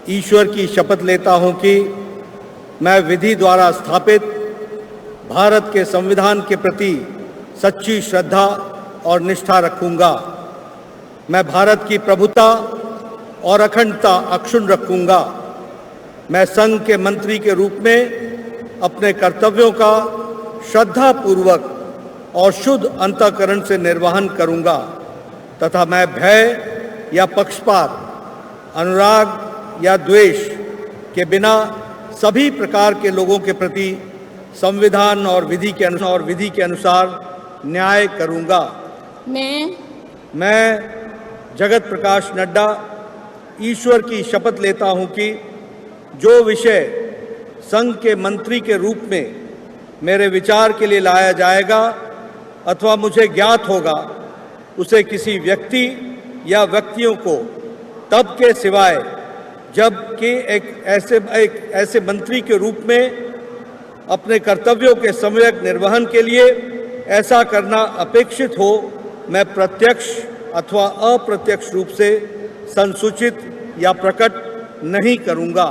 ईश्वर की शपथ लेता हूं कि मैं विधि द्वारा स्थापित भारत के संविधान के प्रति सच्ची श्रद्धा और निष्ठा रखूंगा। मैं भारत की प्रभुता और अखंडता अक्षुण्ण रखूंगा। मैं संघ के मंत्री के रूप में अपने कर्तव्यों का श्रद्धापूर्वक और शुद्ध अंतःकरण से निर्वहन करूंगा तथा मैं भय या पक्षपात, अनुराग या द्वेष के बिना सभी प्रकार के लोगों के प्रति संविधान और विधि के अनुसार न्याय करूंगा। मैं जगत प्रकाश नड्डा ईश्वर की शपथ लेता हूं कि जो विषय संघ के मंत्री के रूप में मेरे विचार के लिए लाया जाएगा अथवा मुझे ज्ञात होगा, उसे किसी व्यक्ति या व्यक्तियों को तब के सिवाय जबकि एक ऐसे मंत्री के रूप में अपने कर्तव्यों के सम्यक निर्वहन के लिए ऐसा करना अपेक्षित हो, मैं प्रत्यक्ष अथवा अप्रत्यक्ष रूप से संसूचित या प्रकट नहीं करूंगा।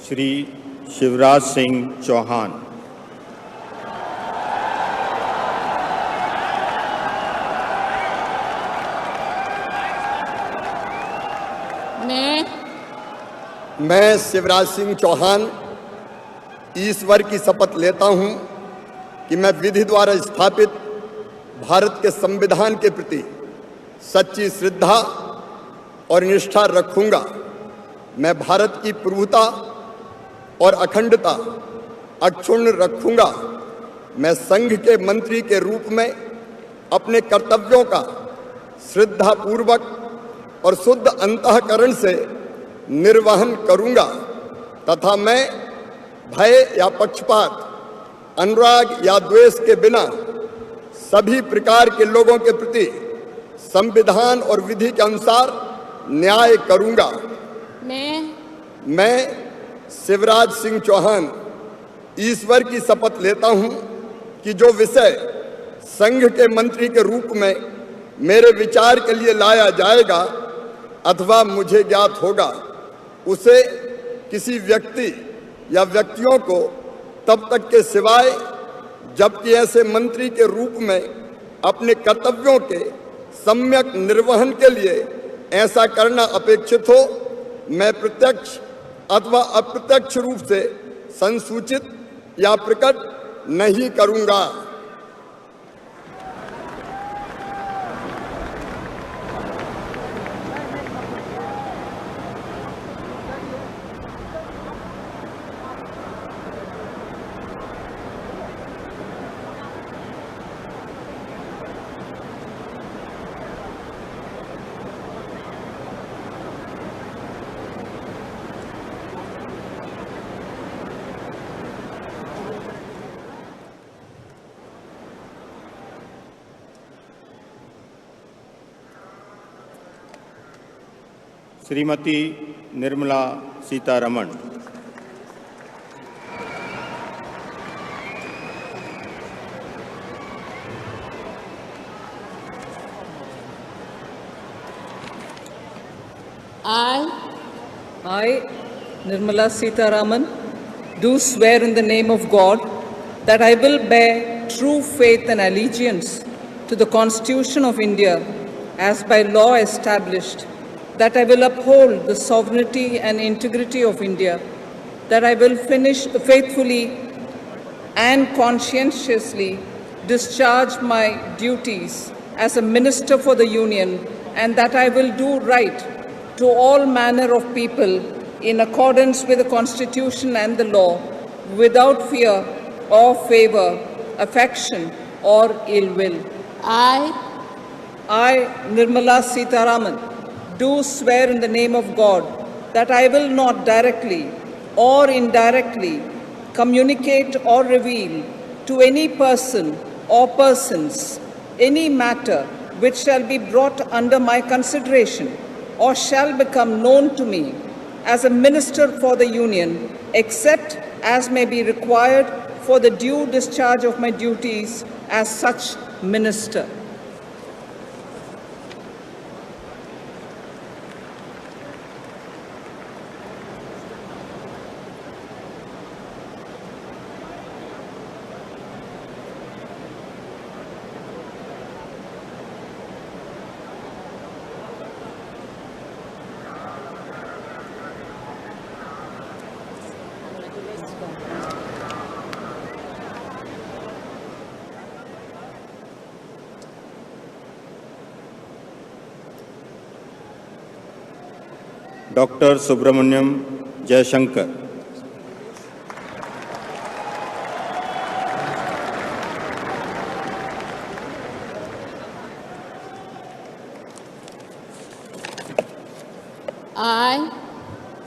श्री शिवराज सिंह चौहान। मैं शिवराज सिंह चौहान ईश्वर की शपथ लेता हूं कि मैं विधि द्वारा स्थापित भारत के संविधान के प्रति सच्ची श्रद्धा और निष्ठा रखूंगा। मैं भारत की प्रभुता और अखंडता अक्षुण्ण रखूंगा। मैं संघ के मंत्री के रूप में अपने कर्तव्यों का श्रद्धापूर्वक और शुद्ध अंतःकरण से निर्वहन करूंगा तथा मैं भय या पक्षपात, अनुराग या द्वेष के बिना सभी प्रकार के लोगों के प्रति संविधान और विधि के अनुसार न्याय करूंगा। मैं शिवराज सिंह चौहान ईश्वर की शपथ लेता हूं कि जो विषय संघ के मंत्री के रूप में मेरे विचार के लिए लाया जाएगा अथवा मुझे ज्ञात होगा, उसे किसी व्यक्ति या व्यक्तियों को तब तक के सिवाय जबकि ऐसे मंत्री के रूप में अपने कर्तव्यों के सम्यक निर्वहन के लिए ऐसा करना अपेक्षित हो, मैं प्रत्यक्ष अथवा अप्रत्यक्ष रूप से संसूचित या प्रकट नहीं करूंगा। Shrimati Nirmala Sitharaman. I, Nirmala Sitharaman, do swear in the name of God that I will bear true faith and allegiance to the Constitution of India as by law established, that I will uphold the sovereignty and integrity of India, that I will faithfully and conscientiously discharge my duties as a Minister for the Union, and that I will do right to all manner of people in accordance with the Constitution and the law, without fear or favor, affection or ill will. I, Nirmala Sitharaman, do swear in the name of God that I will not directly or indirectly communicate or reveal to any person or persons any matter which shall be brought under my consideration or shall become known to me as a Minister for the Union, except as may be required for the due discharge of my duties as such Minister. Doctor Subramaniam Jayashankar.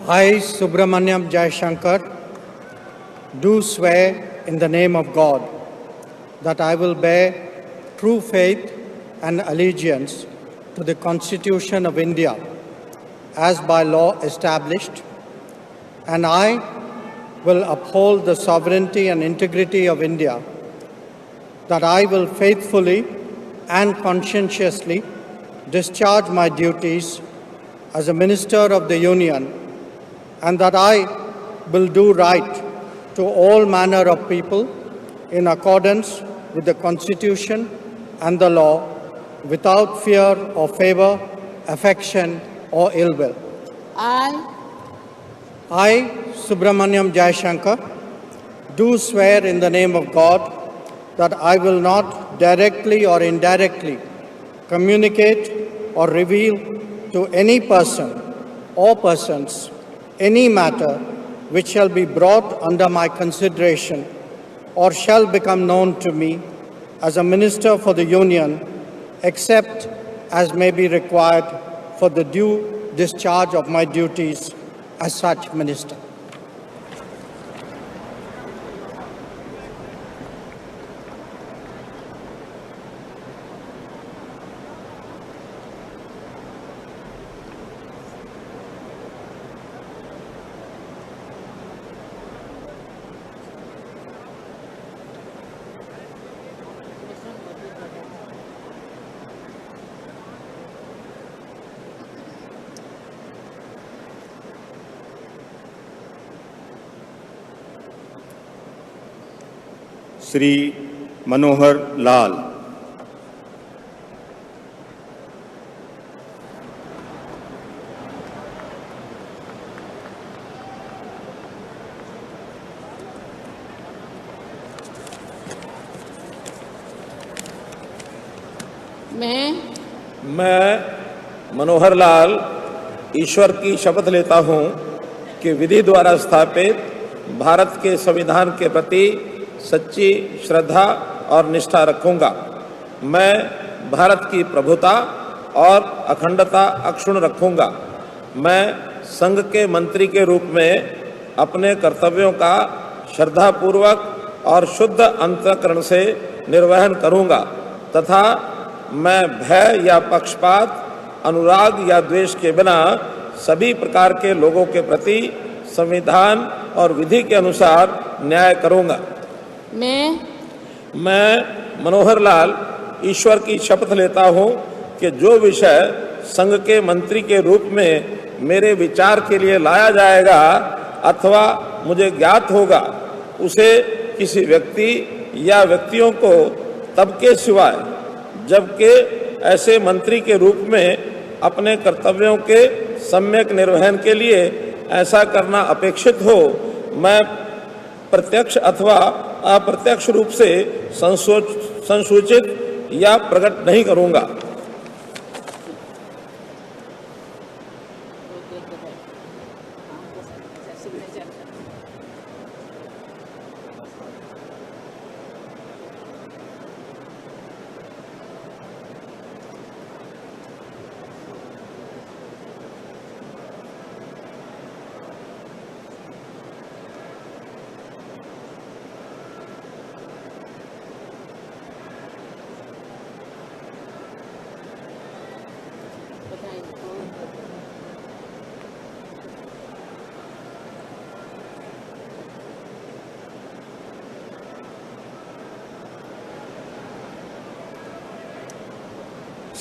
I, Subramaniam Jayashankar, do swear in the name of God that I will bear true faith and allegiance to the Constitution of India as by law established, and I will uphold the sovereignty and integrity of India, that I will faithfully and conscientiously discharge my duties as a Minister of the Union, and that I will do right to all manner of people in accordance with the Constitution and the law, without fear or favor, affection or ill will. I, Subramaniam Jayashankar, do swear in the name of God that I will not directly or indirectly communicate or reveal to any person or persons any matter which shall be brought under my consideration or shall become known to me as a Minister for the Union, except as may be required for the due discharge of my duties as such Minister. Shri Manohar Lal. मैं मनोहर लाल ईश्वर की शपथ लेता हूं कि विधि द्वारा स्थापित भारत के संविधान के प्रति सच्ची श्रद्धा और निष्ठा रखूंगा। मैं भारत की प्रभुता और अखंडता अक्षुण्ण रखूंगा। मैं संघ के मंत्री के रूप में अपने कर्तव्यों का श्रद्धापूर्वक और शुद्ध अंतःकरण से निर्वहन करूंगा तथा मैं भय या पक्षपात, अनुराग या द्वेष के बिना सभी प्रकार के लोगों के प्रति संविधान और विधि के अनुसार न्याय करूंगा। मैं मनोहर लाल ईश्वर की शपथ लेता हूं कि जो विषय संघ के मंत्री के रूप में मेरे विचार के लिए लाया जाएगा अथवा मुझे ज्ञात होगा, उसे किसी व्यक्ति या व्यक्तियों को तब के सिवाय जबकि ऐसे मंत्री के रूप में अपने कर्तव्यों के सम्यक निर्वहन के लिए ऐसा करना अपेक्षित हो, मैं प्रत्यक्ष अथवा अप्रत्यक्ष रूप से संसूचित या प्रकट नहीं करूंगा।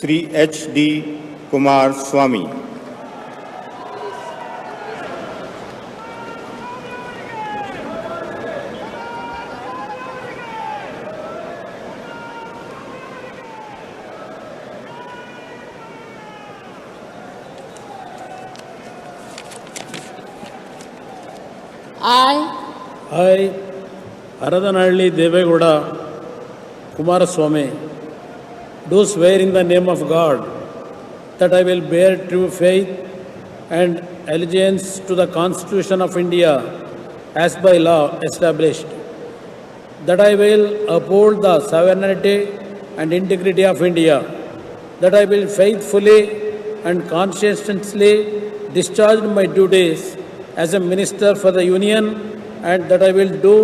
Shri HD Kumar Swami. I, Aradanalli Devegowda Kumaraswamy, do swear in the name of God that I will bear true faith and allegiance to the Constitution of India as by law established, that I will uphold the sovereignty and integrity of India, that I will faithfully and conscientiously discharge my duties as a Minister for the Union, and that I will do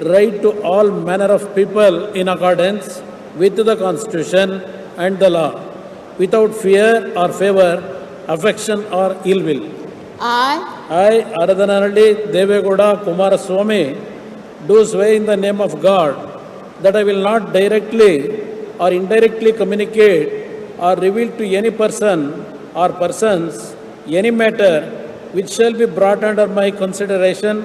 right to all manner of people in accordance with the Constitution and the law, without fear or favor, affection or ill will. I, Aradanalli Devegowda Kumaraswamy, do swear in the name of God that I will not directly or indirectly communicate or reveal to any person or persons any matter which shall be brought under my consideration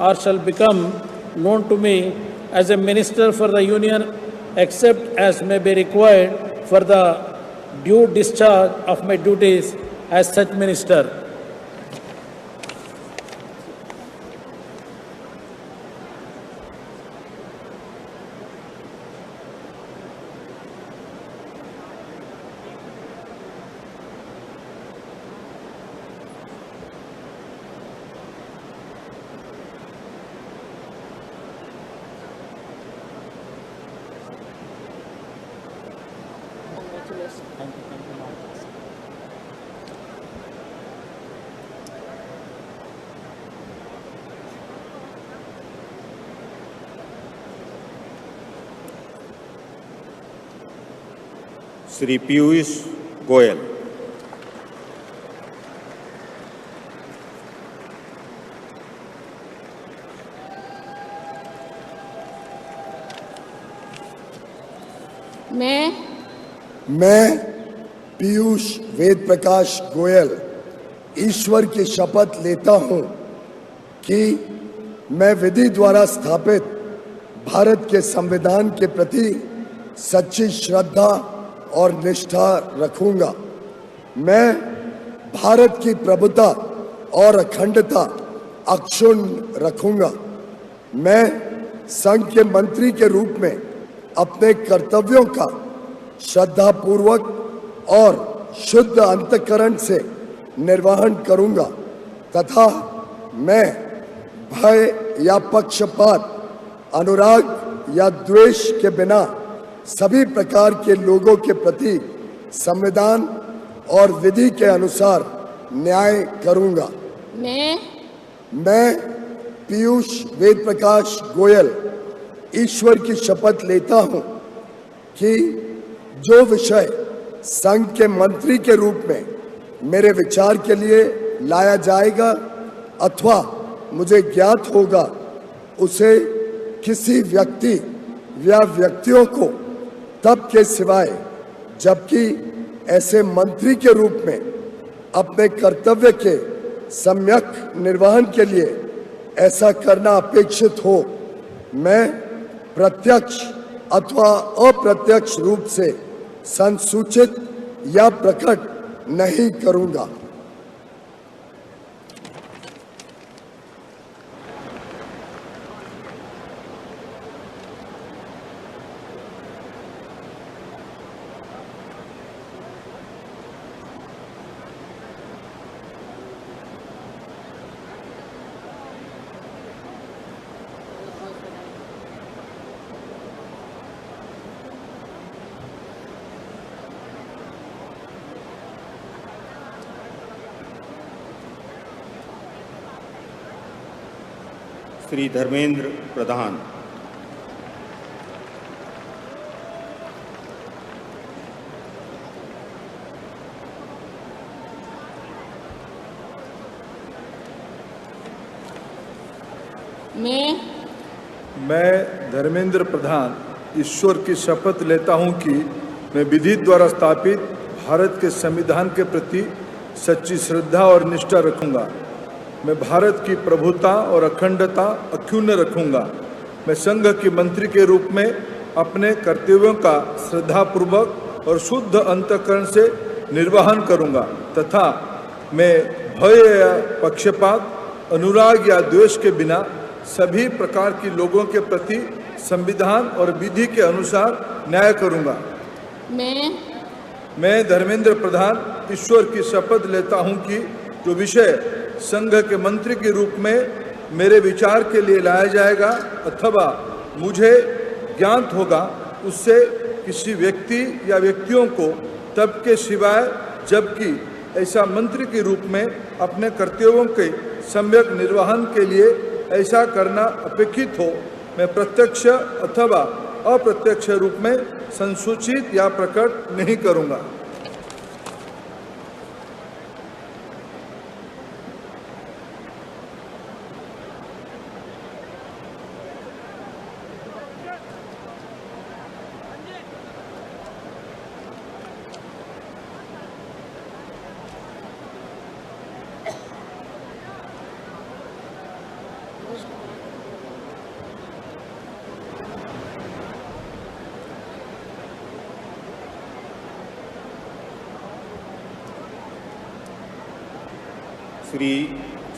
or shall become known to me as a Minister for the Union, except as may be required for the due discharge of my duties as such Minister. Shri Piyush Goyal. मैं पीयूष वेद प्रकाश गोयल ईश्वर की शपथ लेता हूं कि मैं विधि द्वारा स्थापित भारत के संविधान के प्रति सच्ची श्रद्धा और निष्ठा रखूंगा। मैं भारत की प्रभुता और अखंडता अक्षुण्ण रखूंगा। मैं संघ के मंत्री के रूप में अपने कर्तव्यों का श्रद्धापूर्वक और शुद्ध अंतःकरण से निर्वहन करूंगा तथा मैं भय या पक्षपात, अनुराग या द्वेष के बिना सभी प्रकार के लोगों के प्रति संविधान और विधि के अनुसार न्याय करूंगा। मैं पीयूष वेद प्रकाश गोयल ईश्वर की शपथ लेता हूं कि जो विषय संघ के मंत्री के रूप में मेरे विचार के लिए लाया जाएगा अथवा मुझे ज्ञात होगा, उसे किसी व्यक्ति या व्यक्तियों को तब के सिवाय जबकि ऐसे मंत्री के रूप में अपने कर्तव्य के सम्यक निर्वहन के लिए ऐसा करना अपेक्षित हो, मैं प्रत्यक्ष अथवा अप्रत्यक्ष रूप से संसूचित या प्रकट नहीं करूंगा। श्री धर्मेंद्र प्रधान। मैं धर्मेंद्र प्रधान ईश्वर की शपथ लेता हूं कि मैं विधि द्वारा स्थापित भारत के संविधान के प्रति सच्ची श्रद्धा और निष्ठा रखूंगा। मैं भारत की प्रभुता और अखंडता अक्षुण्ण रखूंगा। मैं संघ के मंत्री के रूप में अपने कर्तव्यों का श्रद्धापूर्वक और शुद्ध अंतःकरण से निर्वहन करूंगा तथा मैं भय या पक्षपात, अनुराग या द्वेष के बिना सभी प्रकार की लोगों के प्रति संविधान और विधि के अनुसार न्याय करूंगा। मैं धर्मेंद्र प्रधान ईश्वर की शपथ लेता हूं कि जो विषय संघ के मंत्री के रूप में मेरे विचार के लिए लाया जाएगा अथवा मुझे ज्ञात होगा उससे किसी व्यक्ति या व्यक्तियों को तब के सिवाय जबकि ऐसा मंत्री के रूप में अपने कर्तव्यों के सम्यक निर्वहन के लिए ऐसा करना अपेक्षित हो, मैं प्रत्यक्ष अथवा अप्रत्यक्ष रूप में संसूचित या प्रकट नहीं करूंगा। श्री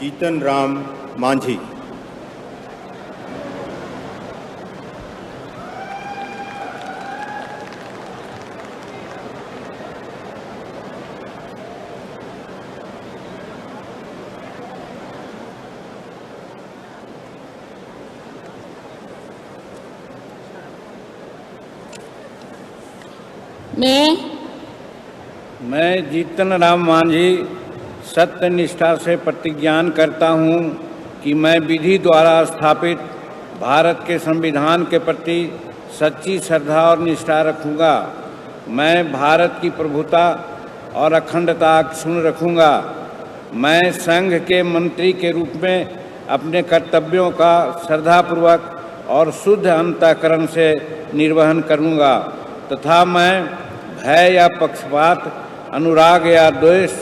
जीतन राम मांझी। मैं जीतन राम मांझी सत्य निष्ठा से प्रतिज्ञान करता हूँ कि मैं विधि द्वारा स्थापित भारत के संविधान के प्रति सच्ची श्रद्धा और निष्ठा रखूँगा। मैं भारत की प्रभुता और अखंडता अक्षुण्ण रखूँगा। मैं संघ के मंत्री के रूप में अपने कर्तव्यों का श्रद्धापूर्वक और शुद्ध अंतःकरण से निर्वहन करूँगा तथा मैं भय या पक्षपात, अनुराग या द्वेष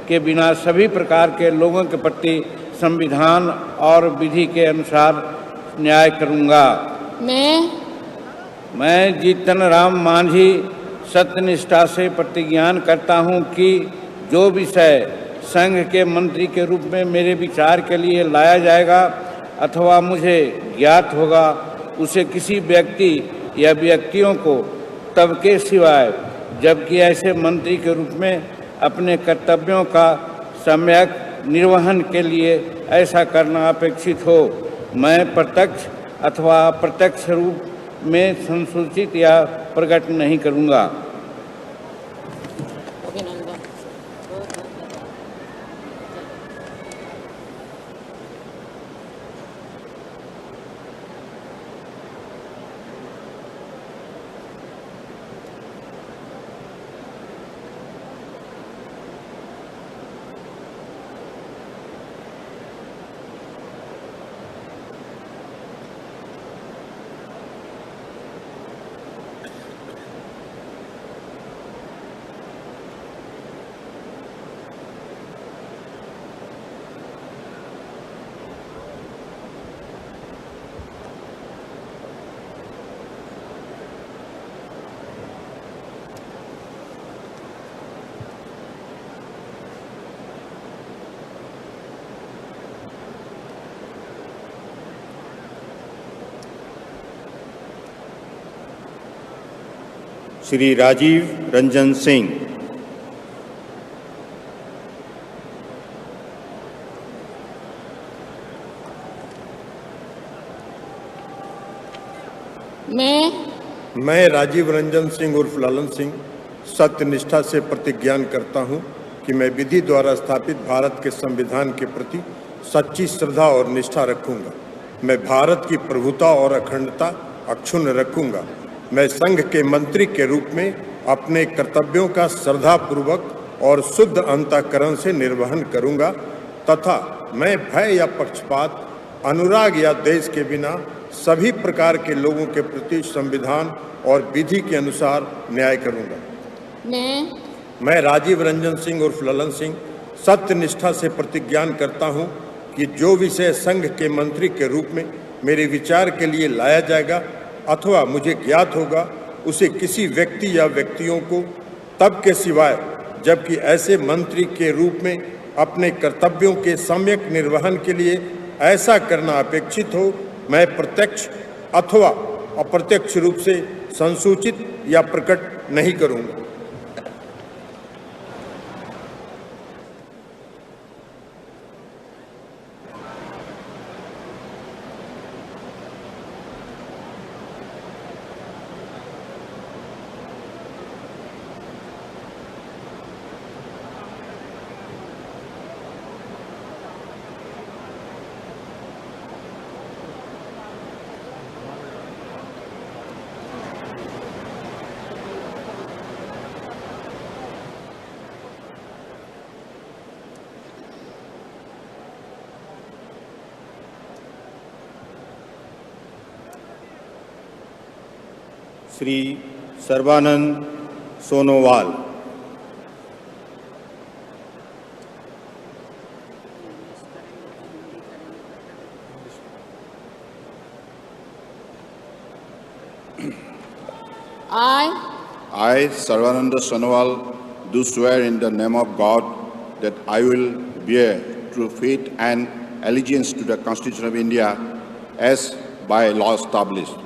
के बिना सभी प्रकार के लोगों के प्रति संविधान और विधि के अनुसार न्याय करूंगा। मैं जीतन राम मांझी सत्यनिष्ठा से प्रतिज्ञान करता हूं कि जो विषय संघ के मंत्री के रूप में मेरे विचार के लिए लाया जाएगा अथवा मुझे ज्ञात होगा उसे किसी व्यक्ति या व्यक्तियों को तब के सिवाय जबकि ऐसे मंत्री के रूप में अपने कर्तव्यों का सम्यक निर्वहन के लिए ऐसा करना अपेक्षित हो, मैं प्रत्यक्ष अथवा अप्रत्यक्ष रूप में संसूचित या प्रकट नहीं करूंगा। श्री राजीव रंजन सिंह। मैं राजीव रंजन सिंह उर्फ ललन सिंह सत्यनिष्ठा से प्रतिज्ञान करता हूं कि मैं विधि द्वारा स्थापित भारत के संविधान के प्रति सच्ची श्रद्धा और निष्ठा रखूंगा। मैं भारत की प्रभुता और अखंडता अक्षुण्ण रखूंगा। मैं संघ के मंत्री के रूप में अपने कर्तव्यों का श्रद्धापूर्वक और शुद्ध अंतःकरण से निर्वहन करूंगा तथा मैं भय या पक्षपात, अनुराग या द्वेष के बिना सभी प्रकार के लोगों के प्रति संविधान और विधि के अनुसार न्याय करूंगा। मैं राजीव रंजन सिंह उर्फ ललन सिंह सत्यनिष्ठा से प्रतिज्ञान करता हूं कि जो विषय संघ के मंत्री के रूप में मेरे विचार के लिए लाया जाएगा अथवा मुझे ज्ञात होगा, उसे किसी व्यक्ति या व्यक्तियों को तब के सिवाय जबकि ऐसे मंत्री के रूप में अपने कर्तव्यों के सम्यक निर्वहन के लिए ऐसा करना अपेक्षित हो, मैं प्रत्यक्ष अथवा अप्रत्यक्ष रूप से संसूचित या प्रकट नहीं करूंगा। Shri Sarbananda Sonowal. I, Sarvananda Sonowal, do swear in the name of God that I will bear true faith and allegiance to the Constitution of India as by law established,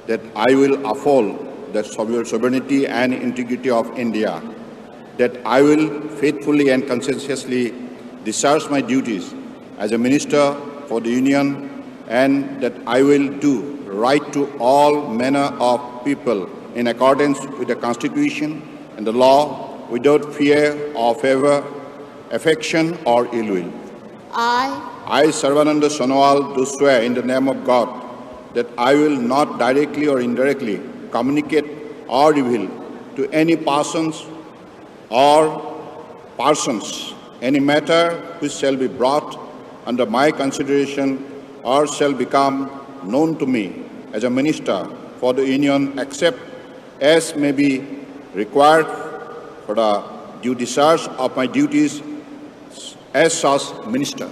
that I will uphold the sovereignty and integrity of India, that I will faithfully and conscientiously discharge my duties as a Minister for the Union, and that I will do right to all manner of people in accordance with the Constitution and the law without fear or favor, affection or ill will. I, Sarvananda Sonowal, do swear in the name of God that I will not directly or indirectly communicate or reveal to any persons any matter which shall be brought under my consideration or shall become known to me as a Minister for the Union, except as may be required for the due discharge of my duties as such Minister.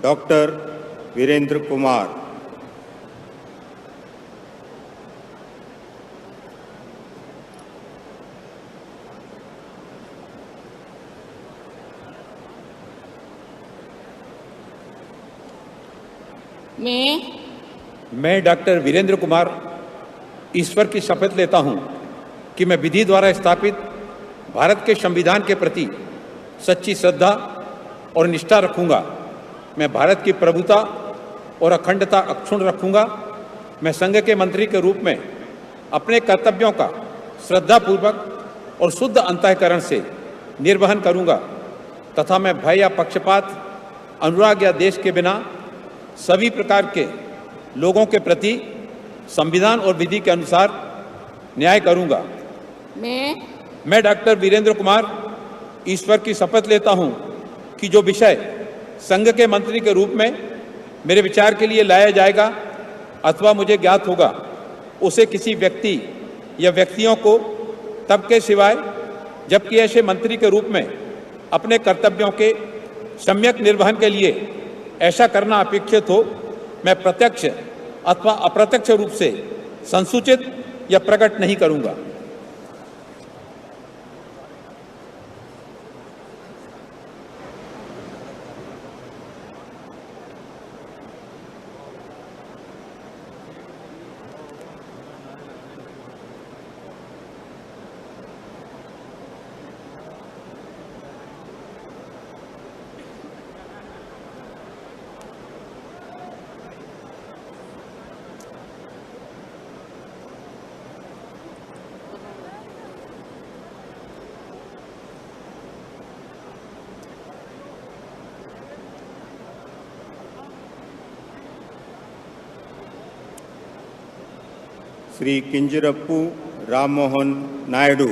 Doctor Virendra Kumar. मैं doctor Virendra Kumar ईश्वर की शपथ लेता हूं कि मैं विधि द्वारा स्थापित भारत के संविधान के प्रति सच्ची श्रद्धा और निष्ठा रखूंगा। मैं भारत की प्रभुता और अखंडता अक्षुण्ण रखूंगा। मैं संघ के मंत्री के रूप में अपने कर्तव्यों का श्रद्धापूर्वक और शुद्ध अंतःकरण से निर्वहन करूंगा तथा मैं भय या पक्षपात, अनुराग या देश के बिना सभी प्रकार के लोगों के प्रति संविधान और विधि के अनुसार न्याय करूंगा। मैं डॉक्टर वीरेंद्र कुमार ईश्वर की शपथ लेता हूं कि जो विषय संघ के मंत्री के रूप में मेरे विचार के लिए लाया जाएगा अथवा मुझे ज्ञात होगा, उसे किसी व्यक्ति या व्यक्तियों को तब के सिवाय जबकि ऐसे मंत्री के रूप में अपने कर्तव्यों के सम्यक निर्वहन के लिए ऐसा करना अपेक्षित हो, मैं प्रत्यक्ष अथवा अप्रत्यक्ष रूप से संसूचित या प्रकट नहीं करूंगा। Shri किंजरप्पू Rammohan Naidu.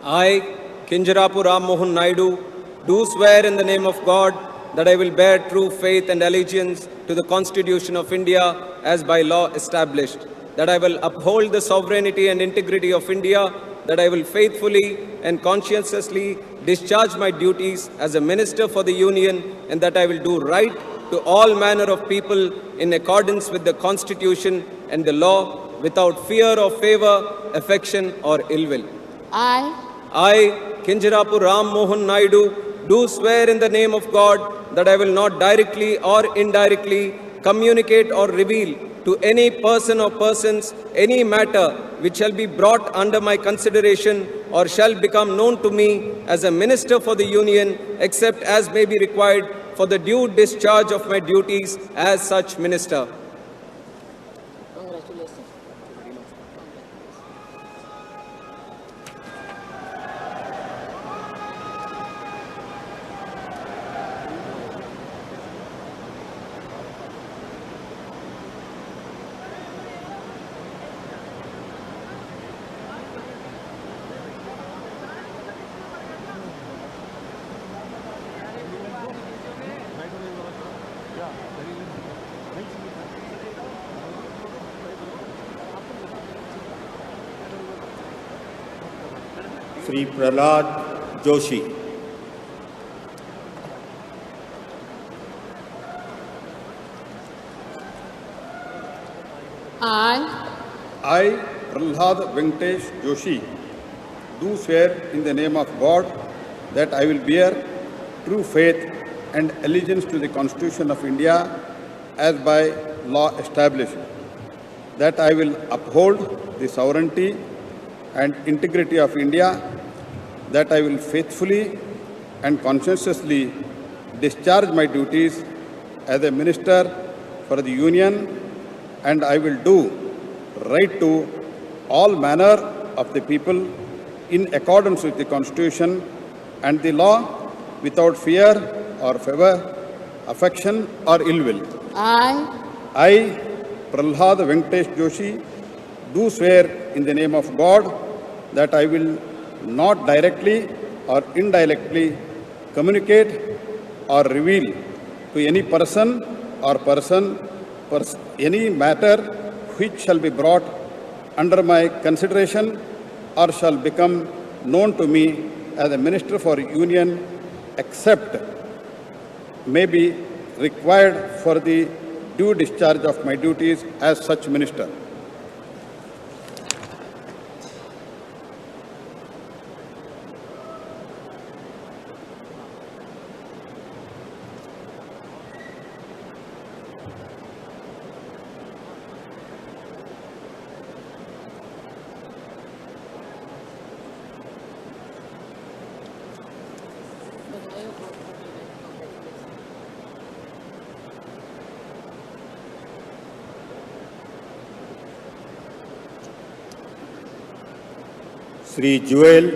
I, Kinjarapu Ram Mohan Naidu, do swear in the name of God that I will bear true faith and allegiance to the Constitution of India as by law established, that I will uphold the sovereignty and integrity of India, that I will faithfully and conscientiously discharge my duties as a Minister for the Union, and that I will do right to all manner of people in accordance with the Constitution and the law, without fear or favor, affection or ill will. I, Kinjarapu Ram Mohan Naidu, do swear in the name of God that I will not directly or indirectly communicate or reveal to any person or persons any matter which shall be brought under my consideration or shall become known to me as a Minister for the Union, except as may be required for the due discharge of my duties as such Minister. Shri Prahlad Joshi. I, Prahlad Venkatesh Joshi, do swear in the name of God that I will bear true faith and allegiance to the Constitution of India as by law established, that I will uphold the sovereignty and integrity of India, that I will faithfully and conscientiously discharge my duties as a Minister for the Union, and I will do right to all manner of the people in accordance with the Constitution and the law, without fear or favor, affection or ill will. I, Prahlad Venkatesh Joshi, do swear in the name of God that I will not directly or indirectly communicate or reveal to any person or any matter which shall be brought under my consideration or shall become known to me as a Minister for Union, except may be required for the due discharge of my duties as such Minister. Shri जुएल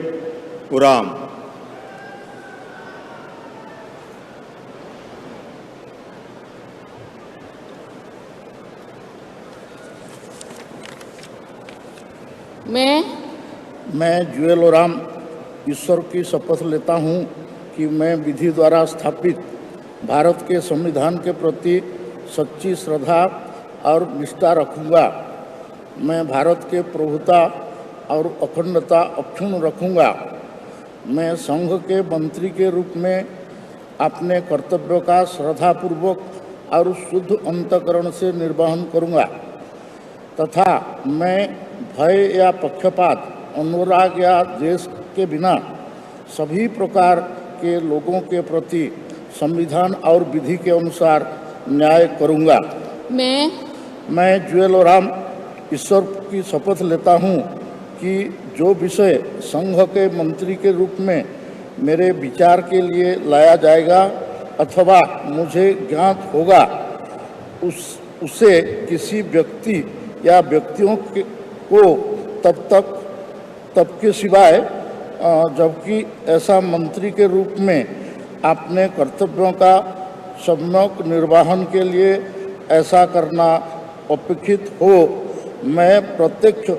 उराम। मैं जुएल ओराम ईश्वर की शपथ लेता हूँ कि मैं विधि द्वारा स्थापित भारत के संविधान के प्रति सच्ची श्रद्धा और निष्ठा रखूँगा। मैं भारत के प्रभुता और अखंडता अक्षुण्ण रखूँगा। मैं संघ के मंत्री के रूप में अपने कर्तव्यों का श्रद्धापूर्वक और शुद्ध अंतःकरण से निर्वहन करूँगा तथा मैं भय या पक्षपात, अनुराग या द्वेष के बिना सभी प्रकार के लोगों के प्रति संविधान और विधि के अनुसार न्याय करूँगा। मैं जुएल ओराम ईश्वर की शपथ लेता हूँ कि जो विषय संघ के मंत्री के रूप में मेरे विचार के लिए लाया जाएगा अथवा मुझे ज्ञात होगा उसे किसी व्यक्ति या व्यक्तियों को तब के सिवाय जबकि ऐसा मंत्री के रूप में अपने कर्तव्यों का सम्यक निर्वहन के लिए ऐसा करना अपेक्षित हो, मैं प्रत्यक्ष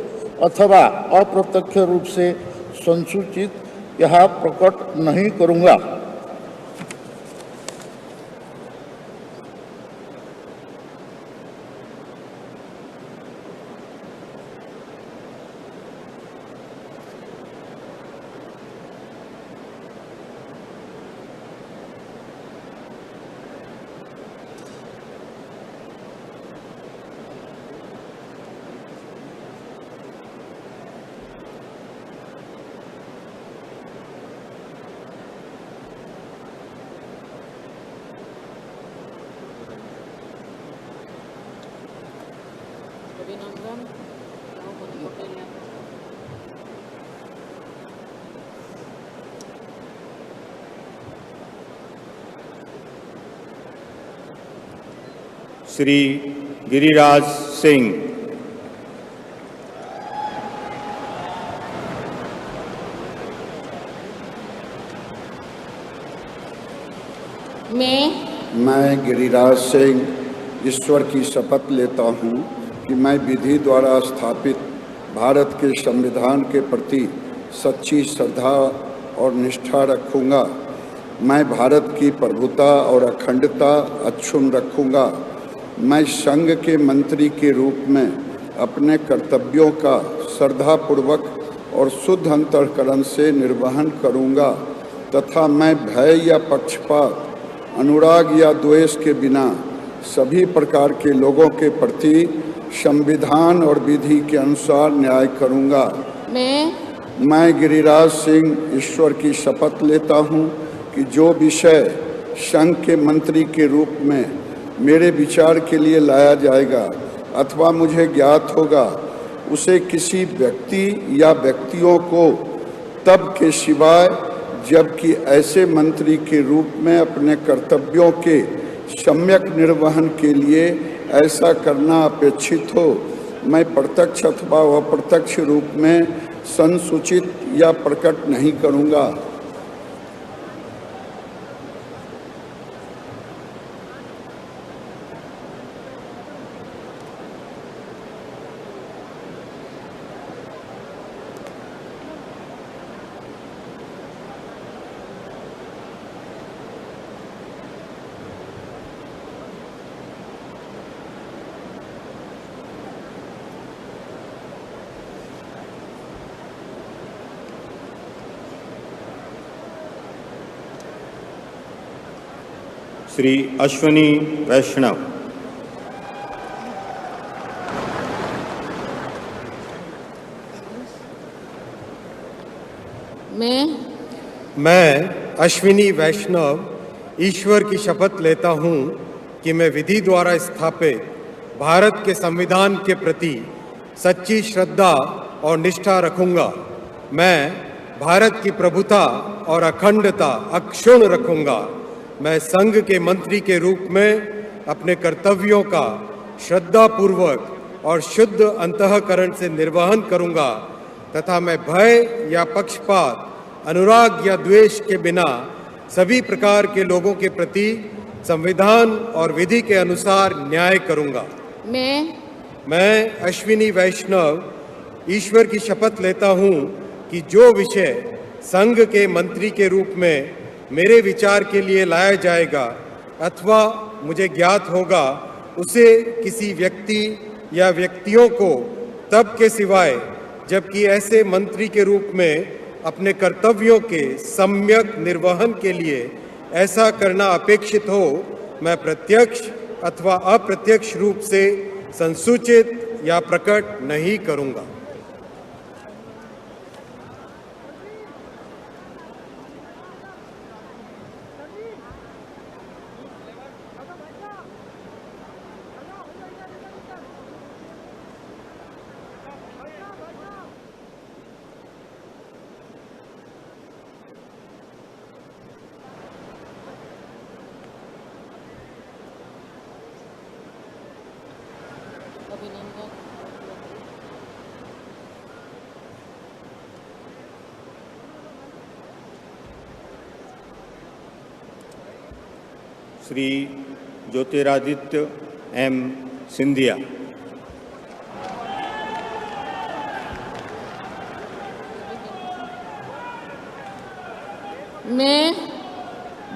अथवा अप्रत्यक्ष रूप से संसूचित यह प्रकट नहीं करूँगा। श्री गिरिराज सिंह। मैं गिरिराज सिंह ईश्वर की शपथ लेता हूँ कि मैं विधि द्वारा स्थापित भारत के संविधान के प्रति सच्ची श्रद्धा और निष्ठा रखूँगा। मैं भारत की प्रभुता और अखंडता अक्षुण्ण रखूँगा। मैं संघ के मंत्री के रूप में अपने कर्तव्यों का श्रद्धापूर्वक और शुद्ध अंतःकरण से निर्वहन करूँगा तथा मैं भय या पक्षपात, अनुराग या द्वेष के बिना सभी प्रकार के लोगों के प्रति संविधान और विधि के अनुसार न्याय करूँगा। मैं गिरिराज सिंह ईश्वर की शपथ लेता हूँ कि जो विषय संघ के मंत्री के रूप में मेरे विचार के लिए लाया जाएगा अथवा मुझे ज्ञात होगा उसे किसी व्यक्ति या व्यक्तियों को तब के सिवाय जबकि ऐसे मंत्री के रूप में अपने कर्तव्यों के सम्यक निर्वहन के लिए ऐसा करना अपेक्षित हो, मैं प्रत्यक्ष अथवा अप्रत्यक्ष रूप में संसूचित या प्रकट नहीं करूँगा। श्री अश्विनी वैष्णव। मैं अश्विनी वैष्णव ईश्वर की शपथ लेता हूँ कि मैं विधि द्वारा स्थापित भारत के संविधान के प्रति सच्ची श्रद्धा और निष्ठा रखूँगा। मैं भारत की प्रभुता और अखंडता अक्षुण्ण रखूँगा। मैं संघ के मंत्री के रूप में अपने कर्तव्यों का श्रद्धापूर्वक और शुद्ध अंतःकरण से निर्वहन करूँगा तथा मैं भय या पक्षपात, अनुराग या द्वेष के बिना सभी प्रकार के लोगों के प्रति संविधान और विधि के अनुसार न्याय करूँगा। मैं अश्विनी वैष्णव ईश्वर की शपथ लेता हूँ कि जो विषय संघ के मंत्री के रूप में मेरे विचार के लिए लाया जाएगा अथवा मुझे ज्ञात होगा, उसे किसी व्यक्ति या व्यक्तियों को तब के सिवाय जबकि ऐसे मंत्री के रूप में अपने कर्तव्यों के सम्यक निर्वहन के लिए ऐसा करना अपेक्षित हो, मैं प्रत्यक्ष अथवा अप्रत्यक्ष रूप से संसूचित या प्रकट नहीं करूँगा। श्री ज्योतिरादित्य एम सिंधिया।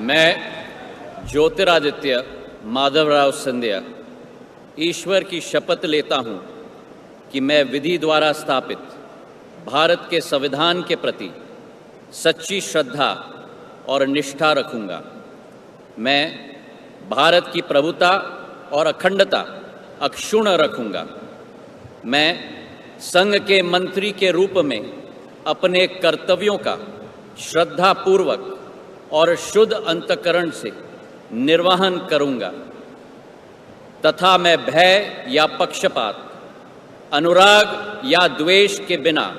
मैं ज्योतिरादित्य माधवराव सिंधिया ईश्वर की शपथ लेता हूँ कि मैं विधि द्वारा स्थापित भारत के संविधान के प्रति सच्ची श्रद्धा और निष्ठा रखूँगा। मैं भारत की प्रभुता और अखंडता अक्षुण्ण रखूँगा। मैं संघ के मंत्री के रूप में अपने कर्तव्यों का श्रद्धापूर्वक और शुद्ध अंतःकरण से निर्वहन करूँगा तथा मैं भय या पक्षपात, अनुराग या द्वेष के बिना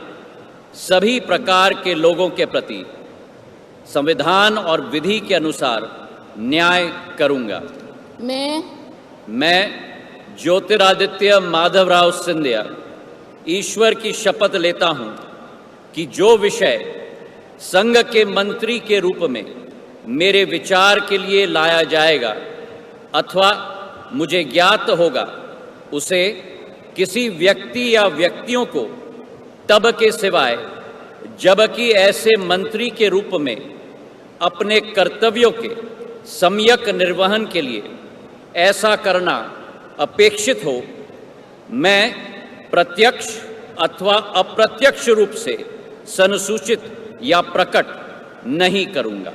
सभी प्रकार के लोगों के प्रति संविधान और विधि के अनुसार न्याय करूँगा। मैं ज्योतिरादित्य माधवराव सिंधिया ईश्वर की शपथ लेता हूँ कि जो विषय संघ के मंत्री के रूप में मेरे विचार के लिए लाया जाएगा अथवा मुझे ज्ञात होगा, उसे किसी व्यक्ति या व्यक्तियों को तब के सिवाय जबकि ऐसे मंत्री के रूप में अपने कर्तव्यों के सम्यक निर्वहन के लिए ऐसा करना अपेक्षित हो, मैं प्रत्यक्ष अथवा अप्रत्यक्ष रूप से संसूचित या प्रकट नहीं करूँगा।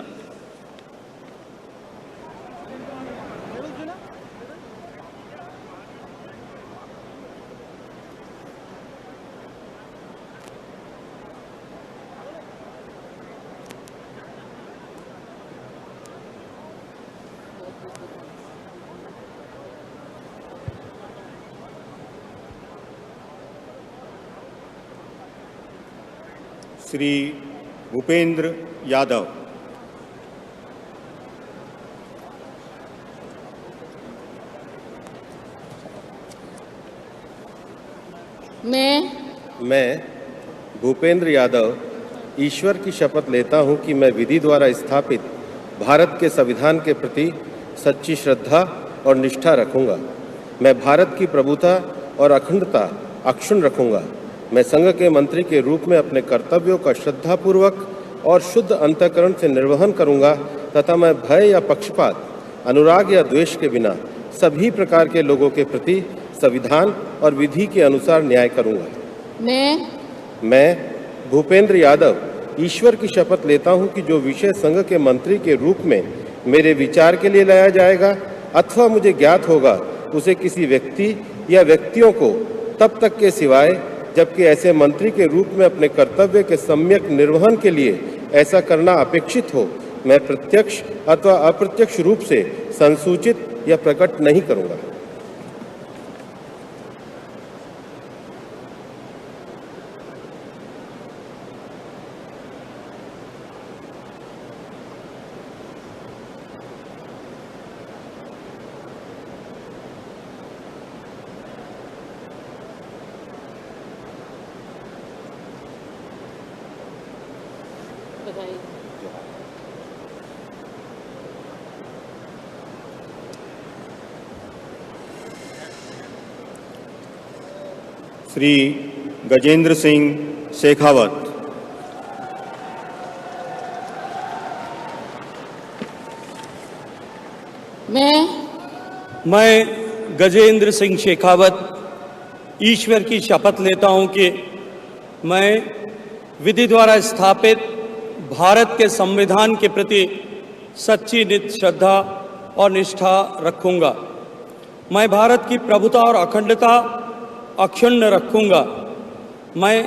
श्री भूपेंद्र यादव। मैं भूपेंद्र यादव ईश्वर की शपथ लेता हूं कि मैं विधि द्वारा स्थापित भारत के संविधान के प्रति सच्ची श्रद्धा और निष्ठा रखूंगा। मैं भारत की प्रभुता और अखंडता अक्षुण्ण रखूंगा। मैं संघ के मंत्री के रूप में अपने कर्तव्यों का श्रद्धापूर्वक और शुद्ध अंतःकरण से निर्वहन करूंगा तथा मैं भय या पक्षपात, अनुराग या द्वेष के बिना सभी प्रकार के लोगों के प्रति संविधान और विधि के अनुसार न्याय करूंगा। मैं भूपेंद्र यादव ईश्वर की शपथ लेता हूं कि जो विषय संघ के मंत्री के रूप में मेरे विचार के लिए लाया जाएगा अथवा मुझे ज्ञात होगा, उसे किसी व्यक्ति या व्यक्तियों को तब तक के सिवाय जबकि ऐसे मंत्री के रूप में अपने कर्तव्य के सम्यक निर्वहन के लिए ऐसा करना अपेक्षित हो, मैं प्रत्यक्ष अथवा अप्रत्यक्ष रूप से संसूचित या प्रकट नहीं करूंगा। श्री गजेंद्र सिंह शेखावत। मैं गजेंद्र सिंह शेखावत ईश्वर की शपथ लेता हूं कि मैं विधि द्वारा स्थापित भारत के संविधान के प्रति सच्ची नित्य श्रद्धा और निष्ठा रखूंगा। मैं भारत की प्रभुता और अखंडता अक्षुण्ण रखूंगा। मैं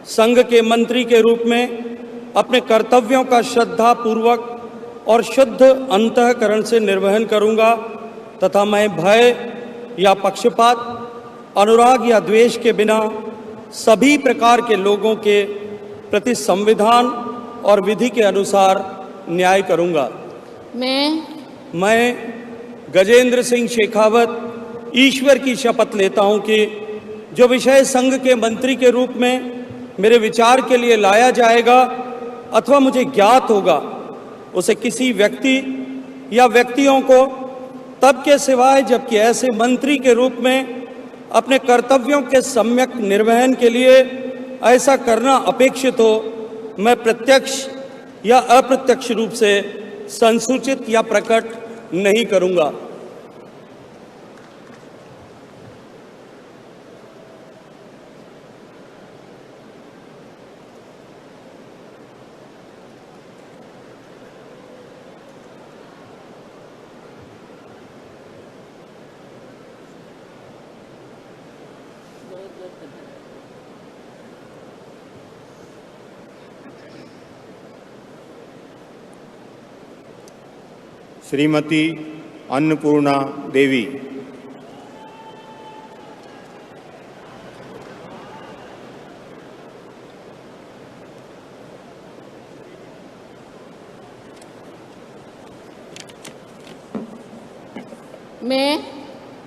संघ के मंत्री के रूप में अपने कर्तव्यों का श्रद्धापूर्वक और शुद्ध अंतःकरण से निर्वहन करूंगा तथा मैं भय या पक्षपात, अनुराग या द्वेष के बिना सभी प्रकार के लोगों के प्रति संविधान और विधि के अनुसार न्याय करूंगा। मैं गजेंद्र सिंह शेखावत ईश्वर की शपथ लेता हूं कि जो विषय संघ के मंत्री के रूप में मेरे विचार के लिए लाया जाएगा अथवा मुझे ज्ञात होगा, उसे किसी व्यक्ति या व्यक्तियों को तब के सिवाय जबकि ऐसे मंत्री के रूप में अपने कर्तव्यों के सम्यक निर्वहन के लिए ऐसा करना अपेक्षित हो, मैं प्रत्यक्ष या अप्रत्यक्ष रूप से संसूचित या प्रकट नहीं करूंगा। श्रीमती अन्नपूर्णा देवी।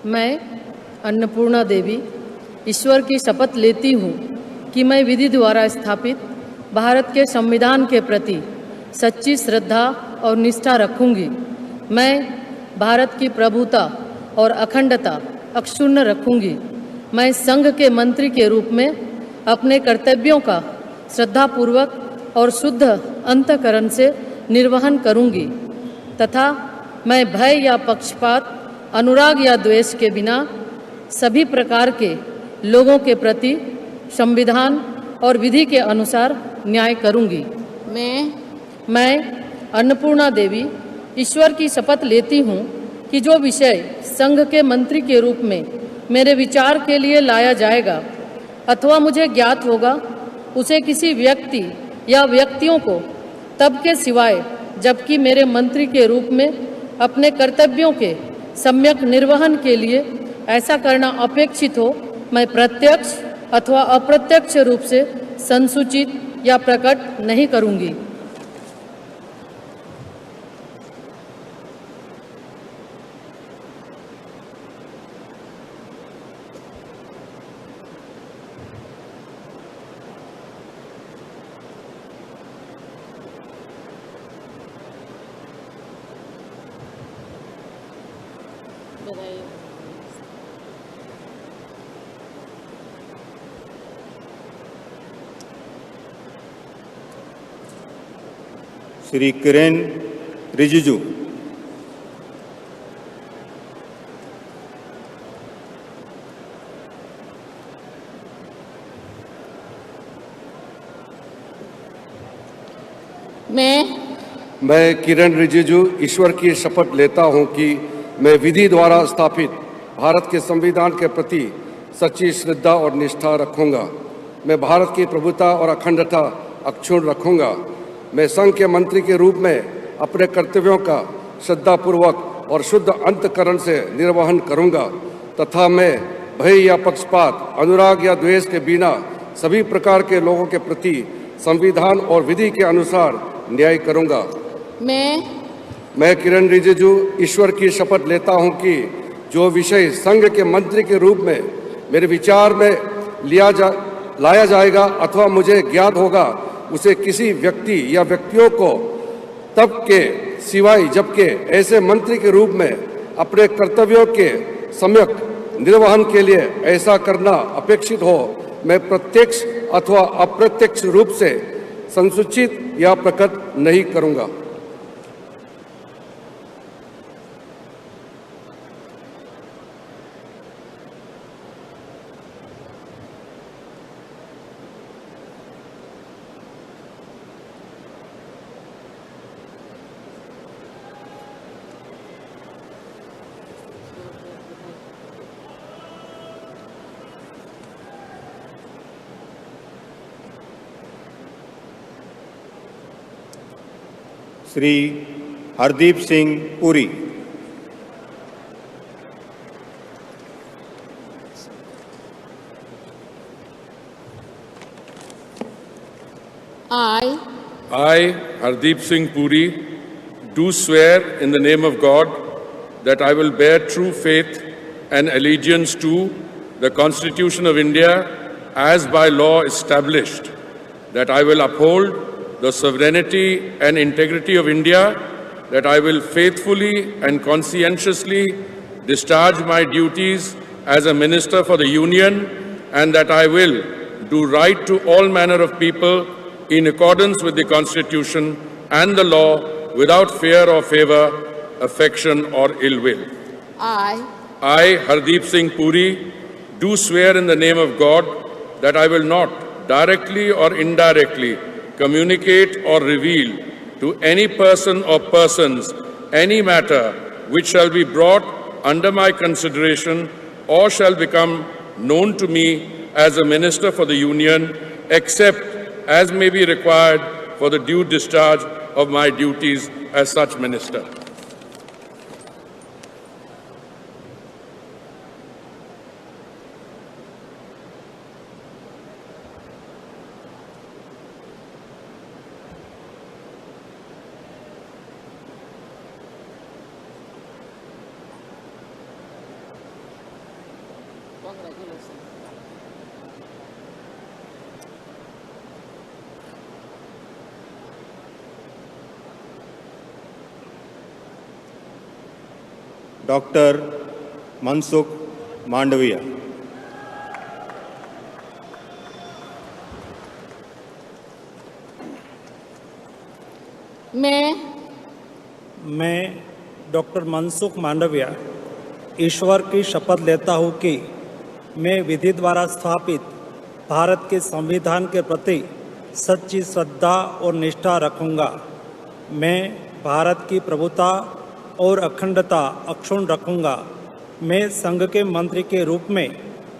मैं अन्नपूर्णा देवी ईश्वर की शपथ लेती हूँ कि मैं विधि द्वारा स्थापित भारत के संविधान के प्रति सच्ची श्रद्धा और निष्ठा रखूंगी। मैं भारत की प्रभुता और अखंडता अक्षुण्ण रखूंगी। मैं संघ के मंत्री के रूप में अपने कर्तव्यों का श्रद्धापूर्वक और शुद्ध अंतःकरण से निर्वहन करूंगी तथा मैं भय या पक्षपात, अनुराग या द्वेष के बिना सभी प्रकार के लोगों के प्रति संविधान और विधि के अनुसार न्याय करूंगी। मैं अन्नपूर्णा देवी ईश्वर की शपथ लेती हूँ कि जो विषय संघ के मंत्री के रूप में मेरे विचार के लिए लाया जाएगा अथवा मुझे ज्ञात होगा, उसे किसी व्यक्ति या व्यक्तियों को तब के सिवाय जबकि मेरे मंत्री के रूप में अपने कर्तव्यों के सम्यक निर्वहन के लिए ऐसा करना अपेक्षित हो, मैं प्रत्यक्ष अथवा अप्रत्यक्ष रूप से संसूचित या प्रकट नहीं करूंगी। श्री किरेन रिजिजू। मैं किरण रिजिजू ईश्वर की शपथ लेता हूं कि मैं विधि द्वारा स्थापित भारत के संविधान के प्रति सच्ची श्रद्धा और निष्ठा रखूंगा। मैं भारत की प्रभुता और अखंडता अक्षुण्ण रखूंगा। मैं संघ के मंत्री के रूप में अपने कर्तव्यों का श्रद्धापूर्वक और शुद्ध अंतःकरण से निर्वहन करूंगा तथा मैं भय या पक्षपात, अनुराग या द्वेष के बिना सभी प्रकार के लोगों के प्रति संविधान और विधि के अनुसार न्याय करूंगा। मैं किरण रिजिजू ईश्वर की शपथ लेता हूं कि जो विषय संघ के मंत्री के रूप में मेरे विचार में लाया जाएगा अथवा मुझे ज्ञात होगा, उसे किसी व्यक्ति या व्यक्तियों को तब के सिवाय जबकि ऐसे मंत्री के रूप में अपने कर्तव्यों के सम्यक निर्वहन के लिए ऐसा करना अपेक्षित हो, मैं प्रत्यक्ष अथवा अप्रत्यक्ष रूप से संसूचित या प्रकट नहीं करूंगा। Shri Hardeep Singh Puri. I, Hardeep Singh Puri, do swear in the name of God that I will bear true faith and allegiance to the Constitution of India as by law established, that I will uphold the sovereignty and integrity of India, that I will faithfully and conscientiously discharge my duties as a Minister for the Union, and that I will do right to all manner of people in accordance with the Constitution and the law without fear or favor, affection or ill will. I, Hardeep Singh Puri, do swear in the name of God that I will not directly or indirectly communicate or reveal to any person or persons any matter which shall be brought under my consideration or shall become known to me as a Minister for the Union, except as may be required for the due discharge of my duties as such Minister. Doctor Mansukh Mandaviya. मैं doctor Mansukh Mandaviya ईश्वर की शपथ लेता हूँ कि मैं विधि द्वारा स्थापित भारत के संविधान के प्रति सच्ची श्रद्धा और निष्ठा रखूँगा। मैं भारत की प्रभुता और अखंडता अक्षुण्ण रखूँगा। मैं संघ के मंत्री के रूप में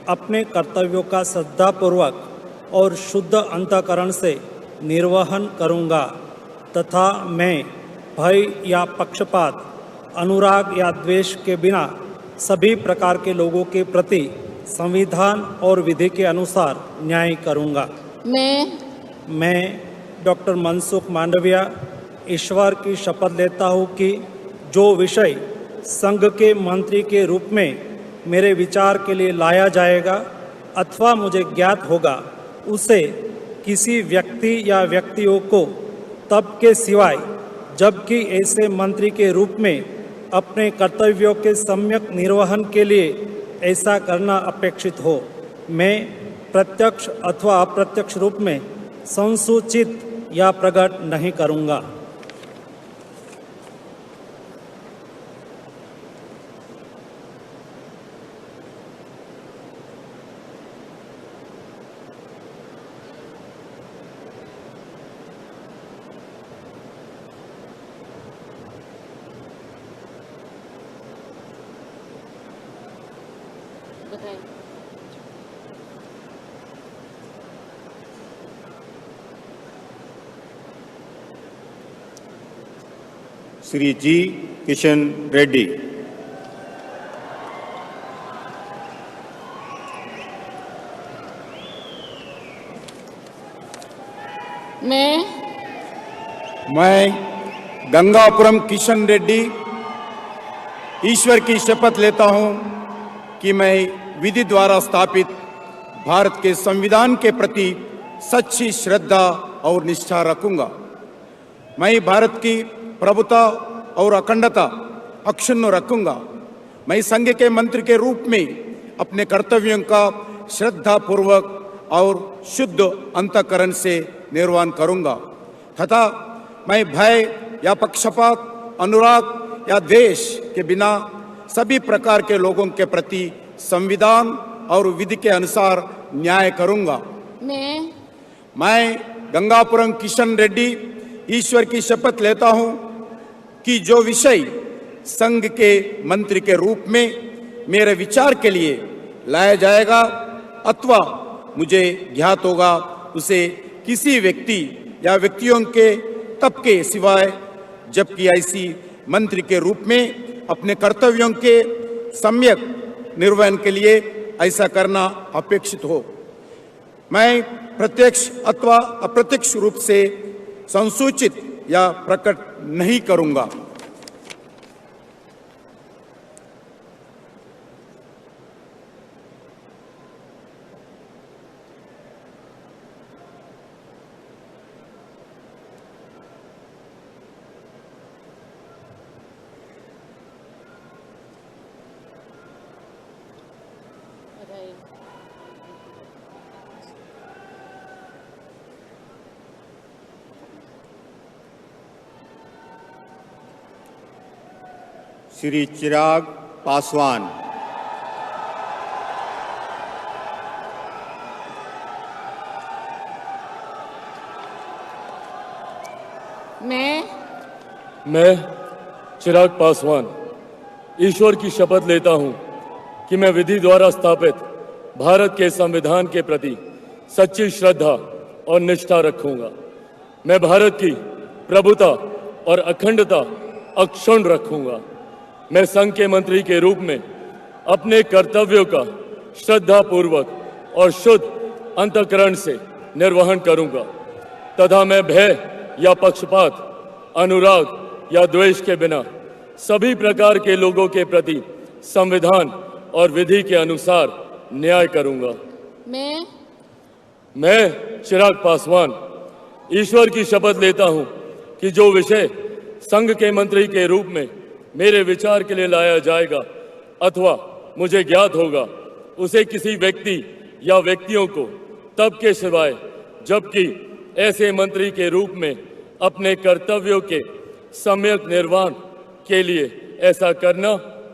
अपने कर्तव्यों का श्रद्धापूर्वक और शुद्ध अंतःकरण से निर्वहन करूँगा तथा मैं भय या पक्षपात, अनुराग या द्वेष के बिना सभी प्रकार के लोगों के प्रति संविधान और विधि के अनुसार न्याय करूँगा। मैं डॉक्टर मनसुख मांडविया ईश्वर की शपथ लेता हूँ कि जो विषय संघ के मंत्री के रूप में मेरे विचार के लिए लाया जाएगा अथवा मुझे ज्ञात होगा, उसे किसी व्यक्ति या व्यक्तियों को तब के सिवाय जबकि ऐसे मंत्री के रूप में अपने कर्तव्यों के सम्यक निर्वहन के लिए ऐसा करना अपेक्षित हो, मैं प्रत्यक्ष अथवा अप्रत्यक्ष रूप में संसूचित या प्रकट नहीं करूँगा। श्री जी किशन रेड्डी। मैं गंगापुरम किशन रेड्डी ईश्वर की शपथ लेता हूं कि मैं विधि द्वारा स्थापित भारत के संविधान के प्रति सच्ची श्रद्धा और निष्ठा रखूंगा। मैं भारत की प्रभुता और अखंडता अक्षुण्ण रखूंगा। मैं संघ के मंत्री के रूप में अपने कर्तव्यों का श्रद्धापूर्वक और शुद्ध अंतःकरण से निर्वहन करूंगा तथा मैं भय या पक्षपात, अनुराग या द्वेष के बिना सभी प्रकार के लोगों के प्रति संविधान और विधि के अनुसार न्याय करूंगा। मैं गंगापुरम किशन रेड्डी ईश्वर की शपथ लेता हूं कि जो विषय संघ के मंत्री के रूप में मेरे विचार के लिए लाया जाएगा अथवा मुझे ज्ञात होगा, उसे किसी व्यक्ति या व्यक्तियों के तब के सिवाय जबकि ऐसी मंत्री के रूप में अपने कर्तव्यों के सम्यक निर्वहन के लिए ऐसा करना अपेक्षित हो, मैं प्रत्यक्ष अथवा अप्रत्यक्ष रूप से संसूचित या प्रकट नहीं करूंगा। श्री चिराग पासवान। मैं चिराग पासवान ईश्वर की शपथ लेता हूं कि मैं विधि द्वारा स्थापित भारत के संविधान के प्रति सच्ची श्रद्धा और निष्ठा रखूंगा। मैं भारत की प्रभुता और अखंडता अक्षुण्ण रखूंगा। मैं संघ के मंत्री के रूप में अपने कर्तव्यों का श्रद्धापूर्वक और शुद्ध अंतःकरण से निर्वहन करूंगा तथा मैं भय या पक्षपात, अनुराग या द्वेष के बिना सभी प्रकार के लोगों के प्रति संविधान और विधि के अनुसार न्याय करूंगा। मैं चिराग पासवान ईश्वर की शपथ लेता हूं कि जो विषय संघ के मंत्री के रूप में मेरे विचार के लिए लाया जाएगा अथवा मुझे ज्ञात होगा, उसे किसी व्यक्ति या व्यक्तियों को तब के सिवाय जबकि ऐसे मंत्री के रूप में अपने कर्तव्यों के सम्यक निर्वहन के लिए ऐसा करना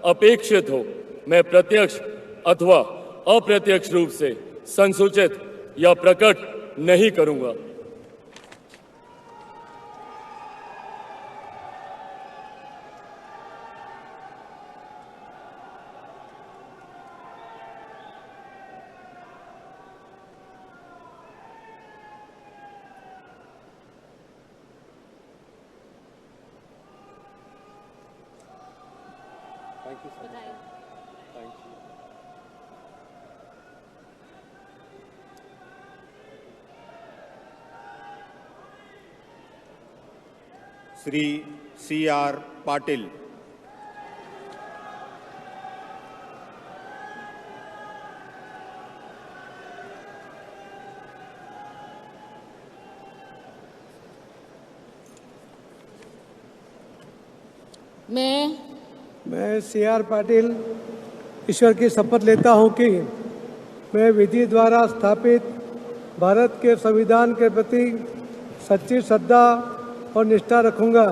अपेक्षित हो, मैं प्रत्यक्ष अथवा अप्रत्यक्ष रूप से संसूचित या प्रकट नहीं करूंगा। श्री C.R. पाटिल। मैं C.R. पाटिल ईश्वर की शपथ लेता हूं कि मैं विधि द्वारा स्थापित भारत के संविधान के प्रति सच्ची श्रद्धा और निष्ठा रखूंगा।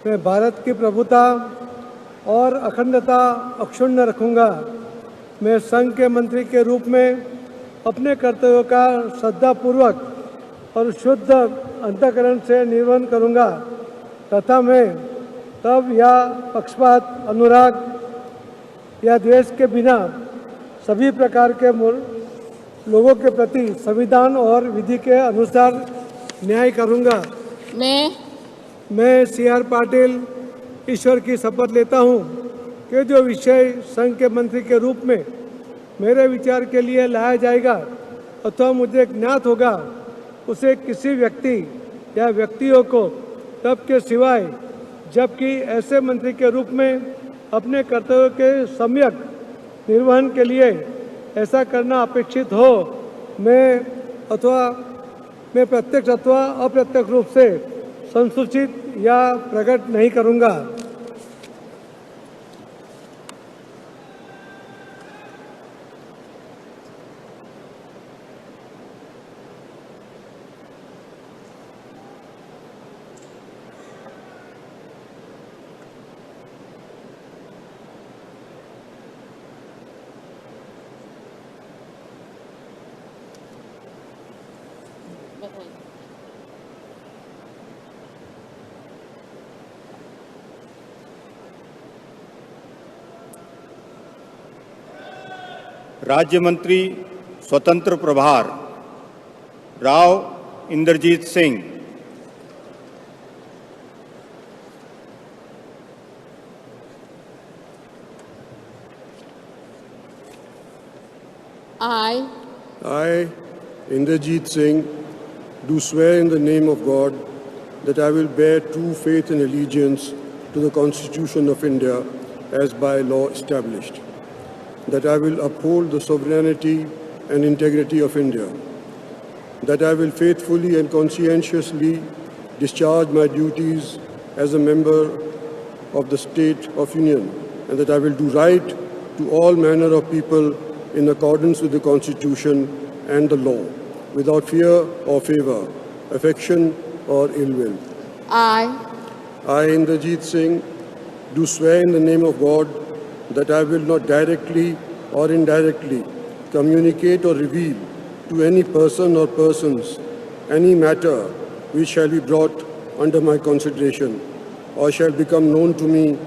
मैं भारत की प्रभुता और अखंडता अक्षुण्ण रखूंगा। मैं संघ के मंत्री के रूप में अपने कर्तव्यों का श्रद्धापूर्वक और शुद्ध अंतःकरण से निर्वहन करूंगा तथा मैं तब या पक्षपात, अनुराग या द्वेष के बिना सभी प्रकार के लोगों के प्रति संविधान और विधि के अनुसार न्याय करूंगा। मैं C.R. पाटिल ईश्वर की शपथ लेता हूं कि जो विषय संघ के मंत्री के रूप में मेरे विचार के लिए लाया जाएगा अथवा मुझे ज्ञात होगा, उसे किसी व्यक्ति या व्यक्तियों को तब के सिवाय जबकि ऐसे मंत्री के रूप में अपने कर्तव्यों के सम्यक निर्वहन के लिए ऐसा करना अपेक्षित हो, मैं प्रत्यक्ष अथवा अप्रत्यक्ष रूप से संसूचित या प्रकट नहीं करूंगा। राज्य मंत्री स्वतंत्र प्रभार Rao Inderjeet Singh. I, Inderjeet Singh, do swear in the name of God that I will bear true faith and allegiance to the Constitution of India as by law established, that I will uphold the sovereignty and integrity of India, that I will faithfully and conscientiously discharge my duties as a member of the State of Union, and that I will do right to all manner of people in accordance with the Constitution and the law, without fear or favor, affection or ill will. I, Inderjeet Singh, do swear in the name of God that I will not directly or indirectly communicate or reveal to any person or persons any matter which shall be brought under my consideration or shall become known to me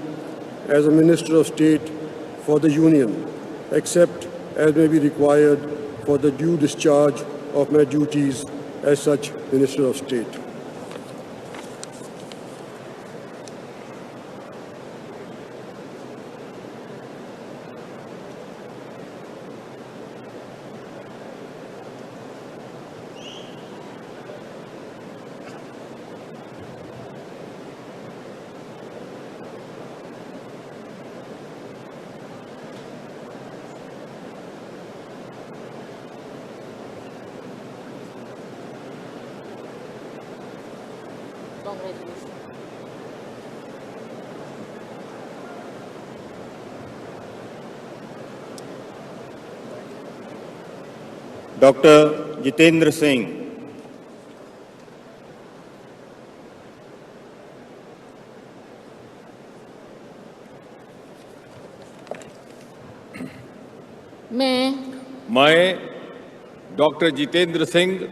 as a Minister of State for the Union, except as may be required for the due discharge of my duties as such Minister of State. Doctor Jitendra Singh. मैं doctor Jitendra Singh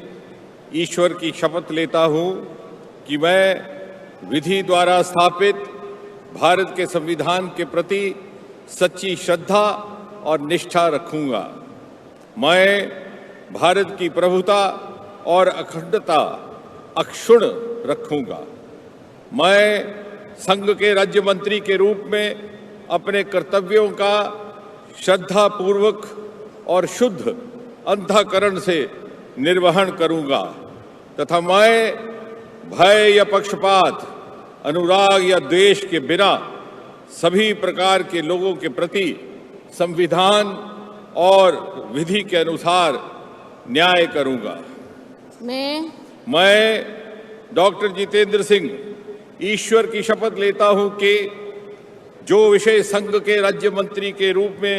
ईश्वर की शपथ लेता हूं कि मैं विधि द्वारा स्थापित भारत के संविधान के प्रति सच्ची श्रद्धा और निष्ठा रखूंगा। मैं भारत की प्रभुता और अखंडता अक्षुण्ण रखूंगा। मैं संघ के राज्य मंत्री के रूप में अपने कर्तव्यों का श्रद्धापूर्वक और शुद्ध अंतःकरण से निर्वहन करूंगा तथा मैं भय या पक्षपात, अनुराग या द्वेष के बिना सभी प्रकार के लोगों के प्रति संविधान और विधि के अनुसार न्याय करूंगा। मैं डॉक्टर जितेंद्र सिंह ईश्वर की शपथ लेता हूं कि जो विषय संघ के राज्य मंत्री के रूप में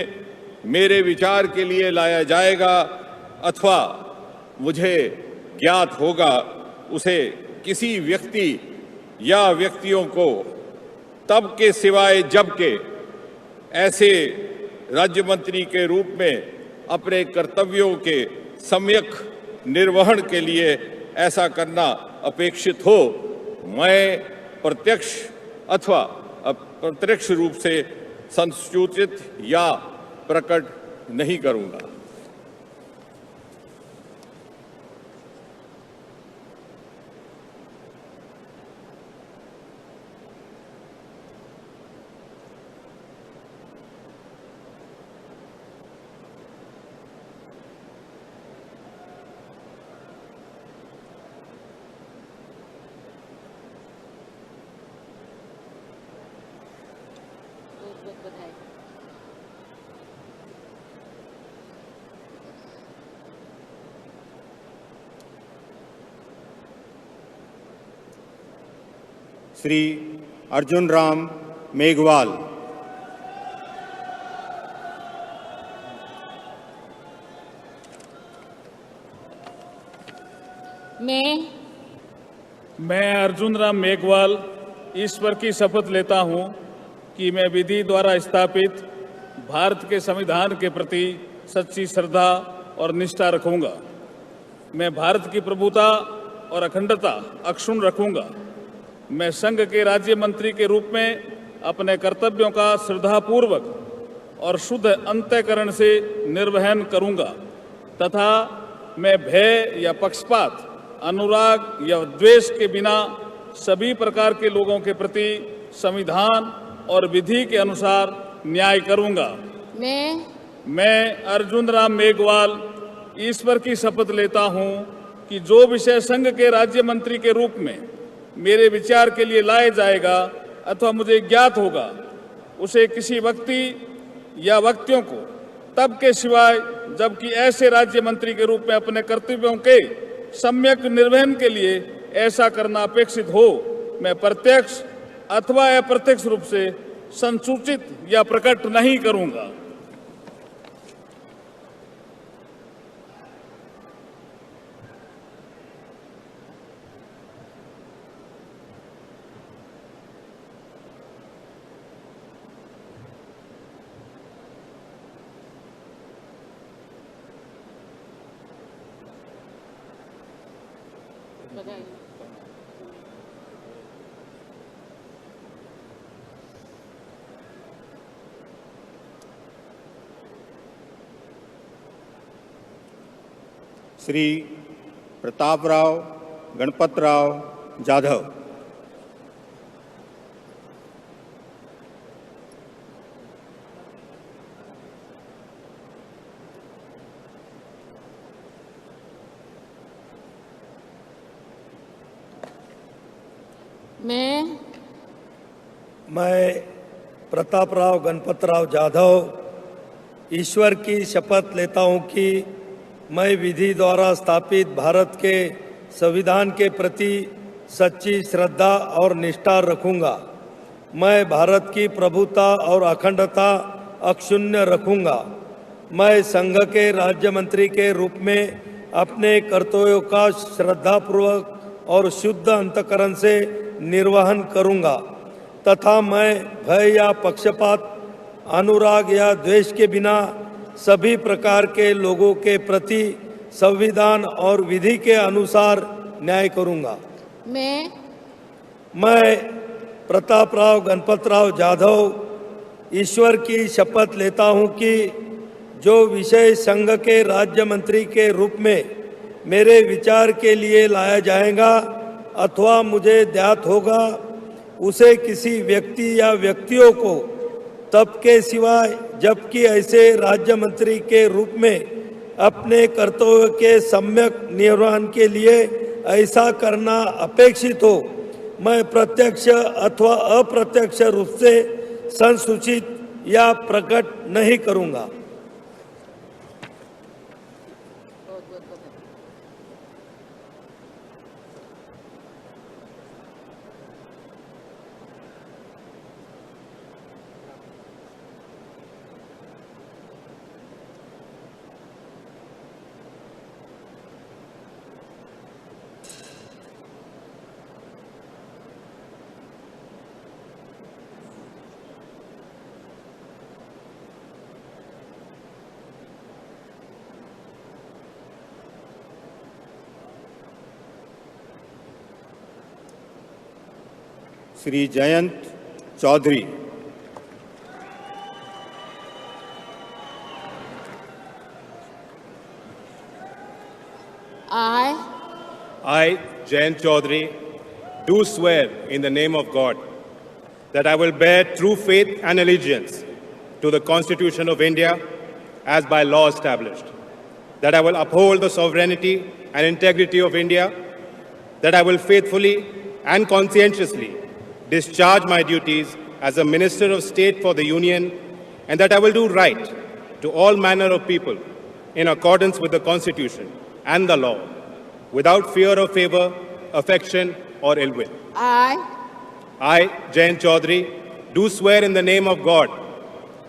मेरे विचार के लिए लाया जाएगा अथवा मुझे ज्ञात होगा, उसे किसी व्यक्ति या व्यक्तियों को तब के सिवाय जबकि ऐसे राज्य मंत्री के रूप में अपने कर्तव्यों के सम्यक निर्वहन के लिए ऐसा करना अपेक्षित हो, मैं प्रत्यक्ष अथवा अप्रत्यक्ष रूप से संसूचित या प्रकट नहीं करूंगा। श्री अर्जुन राम मेघवाल। मैं अर्जुन राम मेघवाल ईश्वर की शपथ लेता हूं कि मैं विधि द्वारा स्थापित भारत के संविधान के प्रति सच्ची श्रद्धा और निष्ठा रखूंगा। मैं भारत की प्रभुता और अखंडता अक्षुण्ण रखूंगा। मैं संघ के राज्य मंत्री के रूप में अपने कर्तव्यों का श्रद्धापूर्वक और शुद्ध अंतःकरण से निर्वहन करूंगा तथा मैं भय या पक्षपात, अनुराग या द्वेष के बिना सभी प्रकार के लोगों के प्रति संविधान और विधि के अनुसार न्याय करूंगा। मैं अर्जुन राम मेघवाल ईश्वर की शपथ लेता हूं कि जो विषय संघ के राज्य मंत्री के रूप में मेरे विचार के लिए लाया जाएगा अथवा मुझे ज्ञात होगा, उसे किसी व्यक्ति या व्यक्तियों को तब के सिवाय जबकि ऐसे राज्य मंत्री के रूप में अपने कर्तव्यों के सम्यक निर्वहन के लिए ऐसा करना अपेक्षित हो, मैं प्रत्यक्ष अथवा अप्रत्यक्ष रूप से संसूचित या प्रकट नहीं करूंगा। श्री प्रतापराव गणपतराव जाधव। मैं प्रतापराव गणपतराव जाधव ईश्वर की शपथ लेता हूं कि मैं विधि द्वारा स्थापित भारत के संविधान के प्रति सच्ची श्रद्धा और निष्ठा रखूंगा। मैं भारत की प्रभुता और अखंडता अक्षुण्ण रखूंगा। मैं संघ के राज्य मंत्री के रूप में अपने कर्तव्यों का श्रद्धापूर्वक और शुद्ध अंतःकरण से निर्वहन करूंगा तथा मैं भय या पक्षपात, अनुराग या द्वेष के बिना सभी प्रकार के लोगों के प्रति संविधान और विधि के अनुसार न्याय करूंगा। मैं प्रतापराव गणपतराव जाधव ईश्वर की शपथ लेता हूं कि जो विषय संघ के राज्य मंत्री के रूप में मेरे विचार के लिए लाया जाएगा अथवा मुझे ज्ञात होगा, उसे किसी व्यक्ति या व्यक्तियों को तब के सिवाय जबकि ऐसे राज्य मंत्री के रूप में अपने कर्तव्य के सम्यक निर्वहन के लिए ऐसा करना अपेक्षित हो, मैं प्रत्यक्ष अथवा अप्रत्यक्ष रूप से संसूचित या प्रकट नहीं करूंगा। Shri Jayant Chaudhary. I, Jayant Chaudhary, do swear in the name of God that I will bear true faith and allegiance to the Constitution of India as by law established, that I will uphold the sovereignty and integrity of India, that I will faithfully and conscientiously discharge my duties as a Minister of State for the Union, and that I will do right to all manner of people in accordance with the Constitution and the law, without fear or favor, affection or ill will. I, Jayant Chaudhary, do swear in the name of God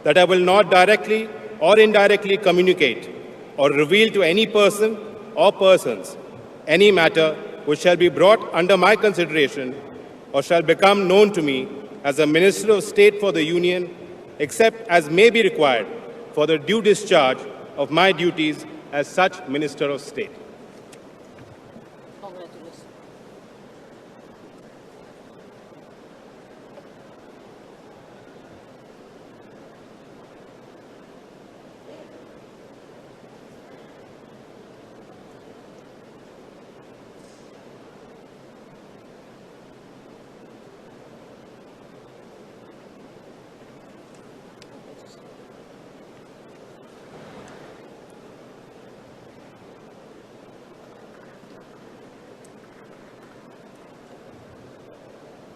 that I will not directly or indirectly communicate or reveal to any person or persons any matter which shall be brought under my consideration or shall become known to me as a Minister of State for the Union, except as may be required for the due discharge of my duties as such Minister of State.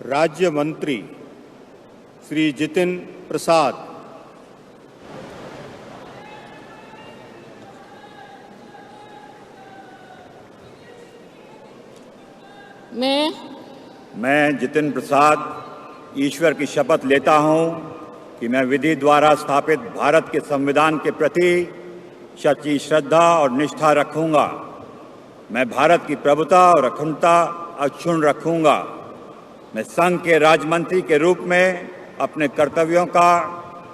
राज्य मंत्री श्री जितेंद्र प्रसाद, मैं जितेंद्र प्रसाद ईश्वर की शपथ लेता हूं कि मैं विधि द्वारा स्थापित भारत के संविधान के प्रति सच्ची श्रद्धा और निष्ठा रखूंगा। मैं भारत की प्रभुता और अखंडता अक्षुण्ण रखूंगा। मैं संघ के राज्य मंत्री के रूप में अपने कर्तव्यों का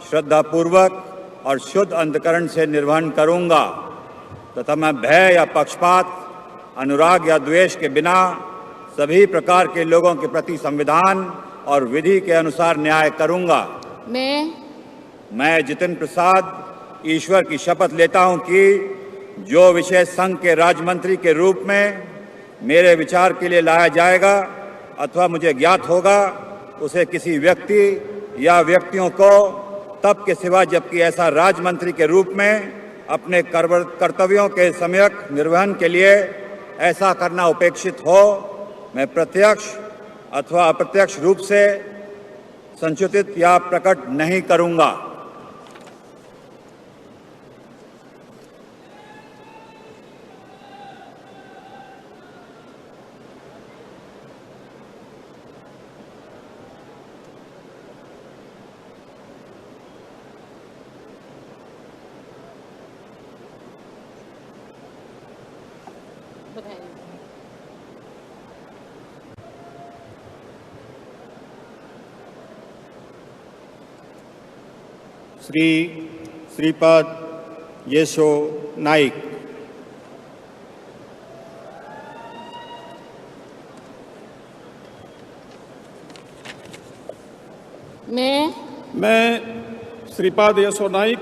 श्रद्धापूर्वक और शुद्ध अंतःकरण से निर्वहन करूंगा तथा मैं भय या पक्षपात, अनुराग या द्वेष के बिना सभी प्रकार के लोगों के प्रति संविधान और विधि के अनुसार न्याय करूंगा। मैं जितेंद्र प्रसाद ईश्वर की शपथ लेता हूं कि जो विषय संघ के राज्य मंत्री के रूप में मेरे विचार के लिए लाया जाएगा अथवा मुझे ज्ञात होगा, उसे किसी व्यक्ति या व्यक्तियों को तब के सिवा जबकि ऐसा राज्य मंत्री के रूप में अपने कर्तव्यों के सम्यक निर्वहन के लिए ऐसा करना उपेक्षित हो, मैं प्रत्यक्ष अथवा अप्रत्यक्ष रूप से संचित या प्रकट नहीं करूंगा। श्रीपाद येशो नाइक, मैं श्रीपाद येशो नाइक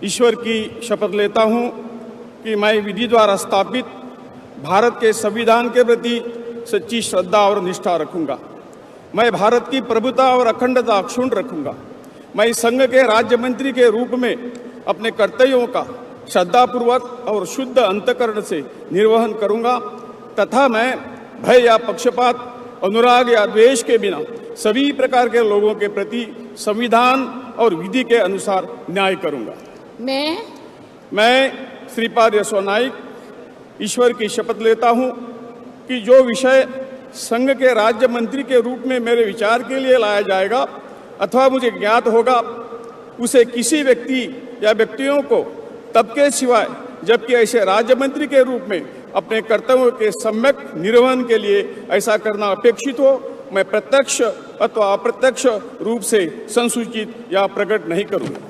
ईश्वर की शपथ लेता हूं कि मैं विधि द्वारा स्थापित भारत के संविधान के प्रति सच्ची श्रद्धा और निष्ठा रखूंगा। मैं भारत की प्रभुता और अखंडता अक्षुण्ण रखूंगा। मैं संघ के राज्य मंत्री के रूप में अपने कर्तव्यों का श्रद्धापूर्वक और शुद्ध अंतःकरण से निर्वहन करूंगा तथा मैं भय या पक्षपात, अनुराग या द्वेष के बिना सभी प्रकार के लोगों के प्रति संविधान और विधि के अनुसार न्याय करूंगा। मैं श्रीपाद येशो नाइक ईश्वर की शपथ लेता हूं कि जो विषय संघ के राज्य मंत्री के रूप में मेरे विचार के लिए लाया जाएगा अथवा मुझे ज्ञात होगा, उसे किसी व्यक्ति या व्यक्तियों को तब के सिवाय जबकि ऐसे राज्य मंत्री के रूप में अपने कर्तव्यों के सम्यक निर्वहन के लिए ऐसा करना अपेक्षित हो, मैं प्रत्यक्ष अथवा अप्रत्यक्ष रूप से संसूचित या प्रकट नहीं करूंगा।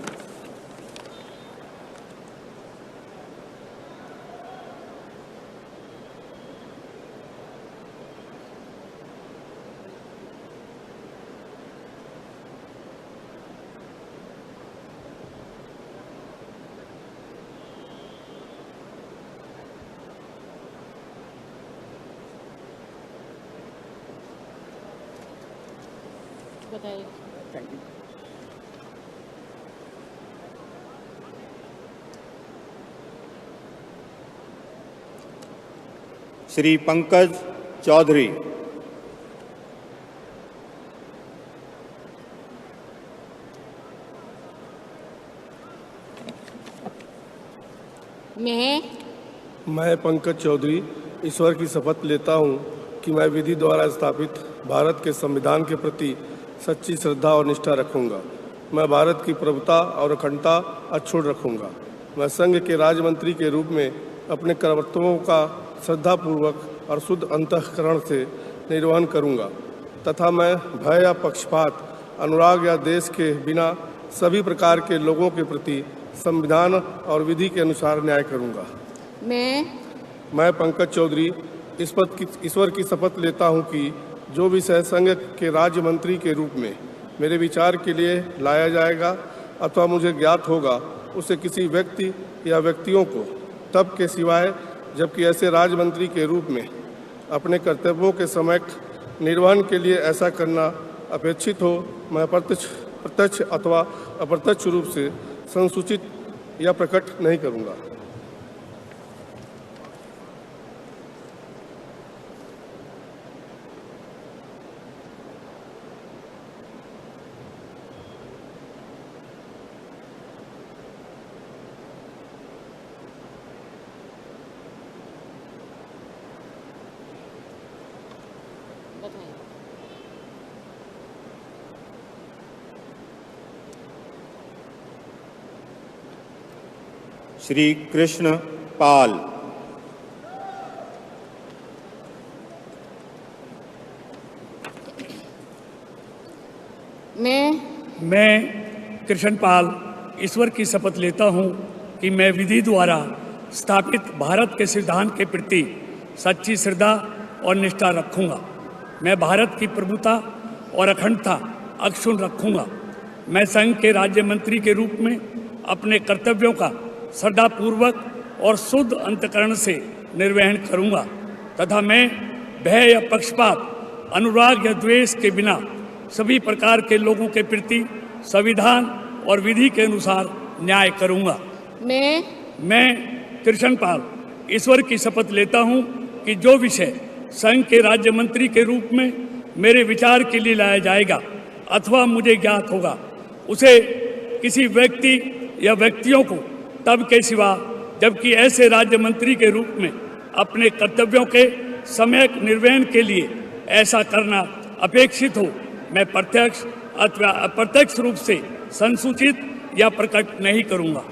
श्री पंकज चौधरी, मैं पंकज चौधरी ईश्वर की शपथ लेता हूं कि मैं विधि द्वारा स्थापित भारत के संविधान के प्रति सच्ची श्रद्धा और निष्ठा रखूंगा। मैं भारत की प्रभुता और अखंडता अक्षुण्ण रखूंगा। मैं संघ के राज्य मंत्री के रूप में अपने कर्तव्यों का श्रद्धापूर्वक और शुद्ध अंतःकरण से निर्वहन करूंगा तथा मैं भय या पक्षपात, अनुराग या देश के बिना सभी प्रकार के लोगों के प्रति संविधान और विधि के अनुसार न्याय करूंगा। मैं पंकज चौधरी ईश्वर की शपथ लेता हूं कि जो विषय संघ के राज्य मंत्री के रूप में मेरे विचार के लिए लाया जाएगा अथवा मुझे ज्ञात होगा, उसे किसी व्यक्ति या व्यक्तियों को तब के सिवाय जबकि ऐसे राज्य मंत्री के रूप में अपने कर्तव्यों के सम्यक निर्वहन के लिए ऐसा करना अपेक्षित हो, मैं प्रत्यक्ष अथवा अप्रत्यक्ष रूप से संसूचित या प्रकट नहीं करूंगा। श्री कृष्ण पाल, मैं कृष्ण पाल ईश्वर की शपथ लेता हूँ कि मैं विधि द्वारा स्थापित भारत के संविधान के प्रति सच्ची श्रद्धा और निष्ठा रखूँगा। मैं भारत की प्रभुता और अखंडता अक्षुण्ण रखूँगा। मैं संघ के राज्य मंत्री के रूप में अपने कर्तव्यों का श्रद्धापूर्वक और शुद्ध अंतःकरण से निर्वहन करूँगा तथा मैं भय या पक्षपात, अनुराग या द्वेष के बिना सभी प्रकार के लोगों के प्रति संविधान और विधि के अनुसार न्याय करूँगा। मैं कृष्ण पाल ईश्वर की शपथ लेता हूँ कि जो विषय संघ के राज्य मंत्री के रूप में मेरे विचार के लिए लाया जाएगा अथवा मुझे ज्ञात होगा, उसे किसी व्यक्ति या व्यक्तियों को तब के सिवा जबकि ऐसे राज्य मंत्री के रूप में अपने कर्तव्यों के सम्यक निर्वहन के लिए ऐसा करना अपेक्षित हो, मैं प्रत्यक्ष अथवा अप्रत्यक्ष रूप से संसूचित या प्रकट नहीं करूँगा।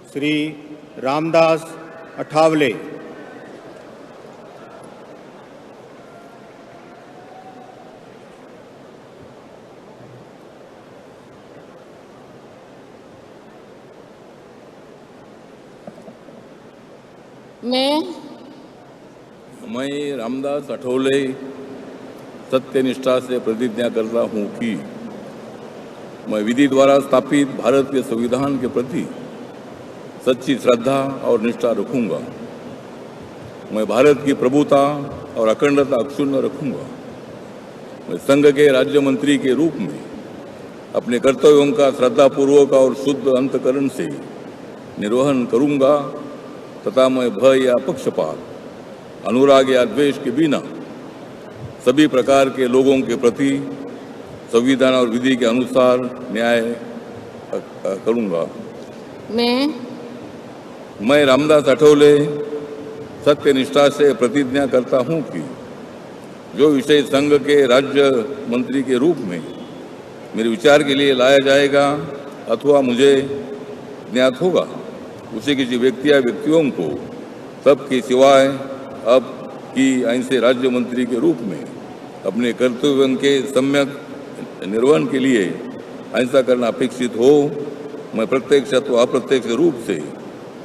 श्री रामदास अठावले, मैं रामदास अठौले सत्यनिष्ठा से प्रतिज्ञा करता हूँ कि मैं विधि द्वारा स्थापित भारत के संविधान के प्रति सच्ची श्रद्धा और निष्ठा रखूँगा। मैं भारत की प्रभुता और अखंडता अक्षुण्ण रखूँगा। मैं संघ के राज्य मंत्री के रूप में अपने कर्तव्यों का श्रद्धापूर्वक और शुद्ध अंतःकरण से निर्वहन करूँगा तथा मैं भय या पक्षपात, अनुराग या द्वेष के बिना सभी प्रकार के लोगों के प्रति संविधान और विधि के अनुसार न्याय करूँगा। मैं रामदास अठौले सत्यनिष्ठा से प्रतिज्ञा करता हूँ कि जो विषय संघ के राज्य मंत्री के रूप में मेरे विचार के लिए लाया जाएगा अथवा मुझे ज्ञात होगा, उसे किसी व्यक्ति या व्यक्तियों को तब के सिवाय अब की ऐसे राज्य मंत्री के रूप में अपने कर्तव्यों के सम्यक निर्वहन के लिए ऐसा करना अपेक्षित हो, मैं प्रत्यक्ष अथवा अप्रत्यक्ष रूप से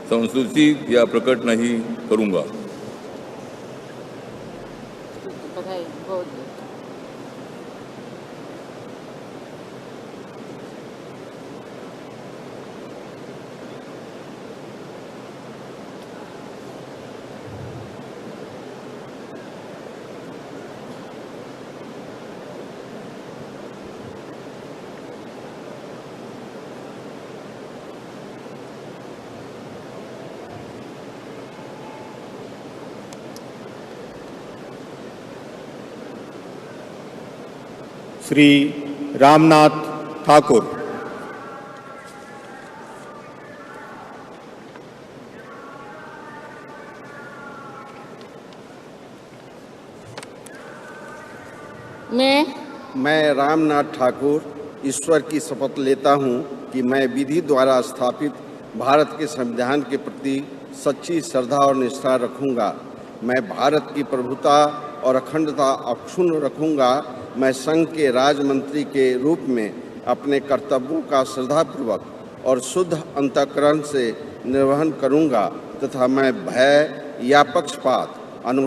संसूचित या प्रकट नहीं करूँगा। श्री रामनाथ ठाकुर, मैं रामनाथ ठाकुर ईश्वर की शपथ लेता हूँ कि मैं विधि द्वारा स्थापित भारत के संविधान के प्रति सच्ची श्रद्धा और निष्ठा रखूँगा। मैं भारत की प्रभुता और अखंडता अक्षुण्ण रखूँगा। मैं संघ के राज्य मंत्री के रूप में अपने कर्तव्यों का श्रद्धापूर्वक और शुद्ध अंतःकरण से निर्वहन करूँगा तथा मैं भय या पक्षपात,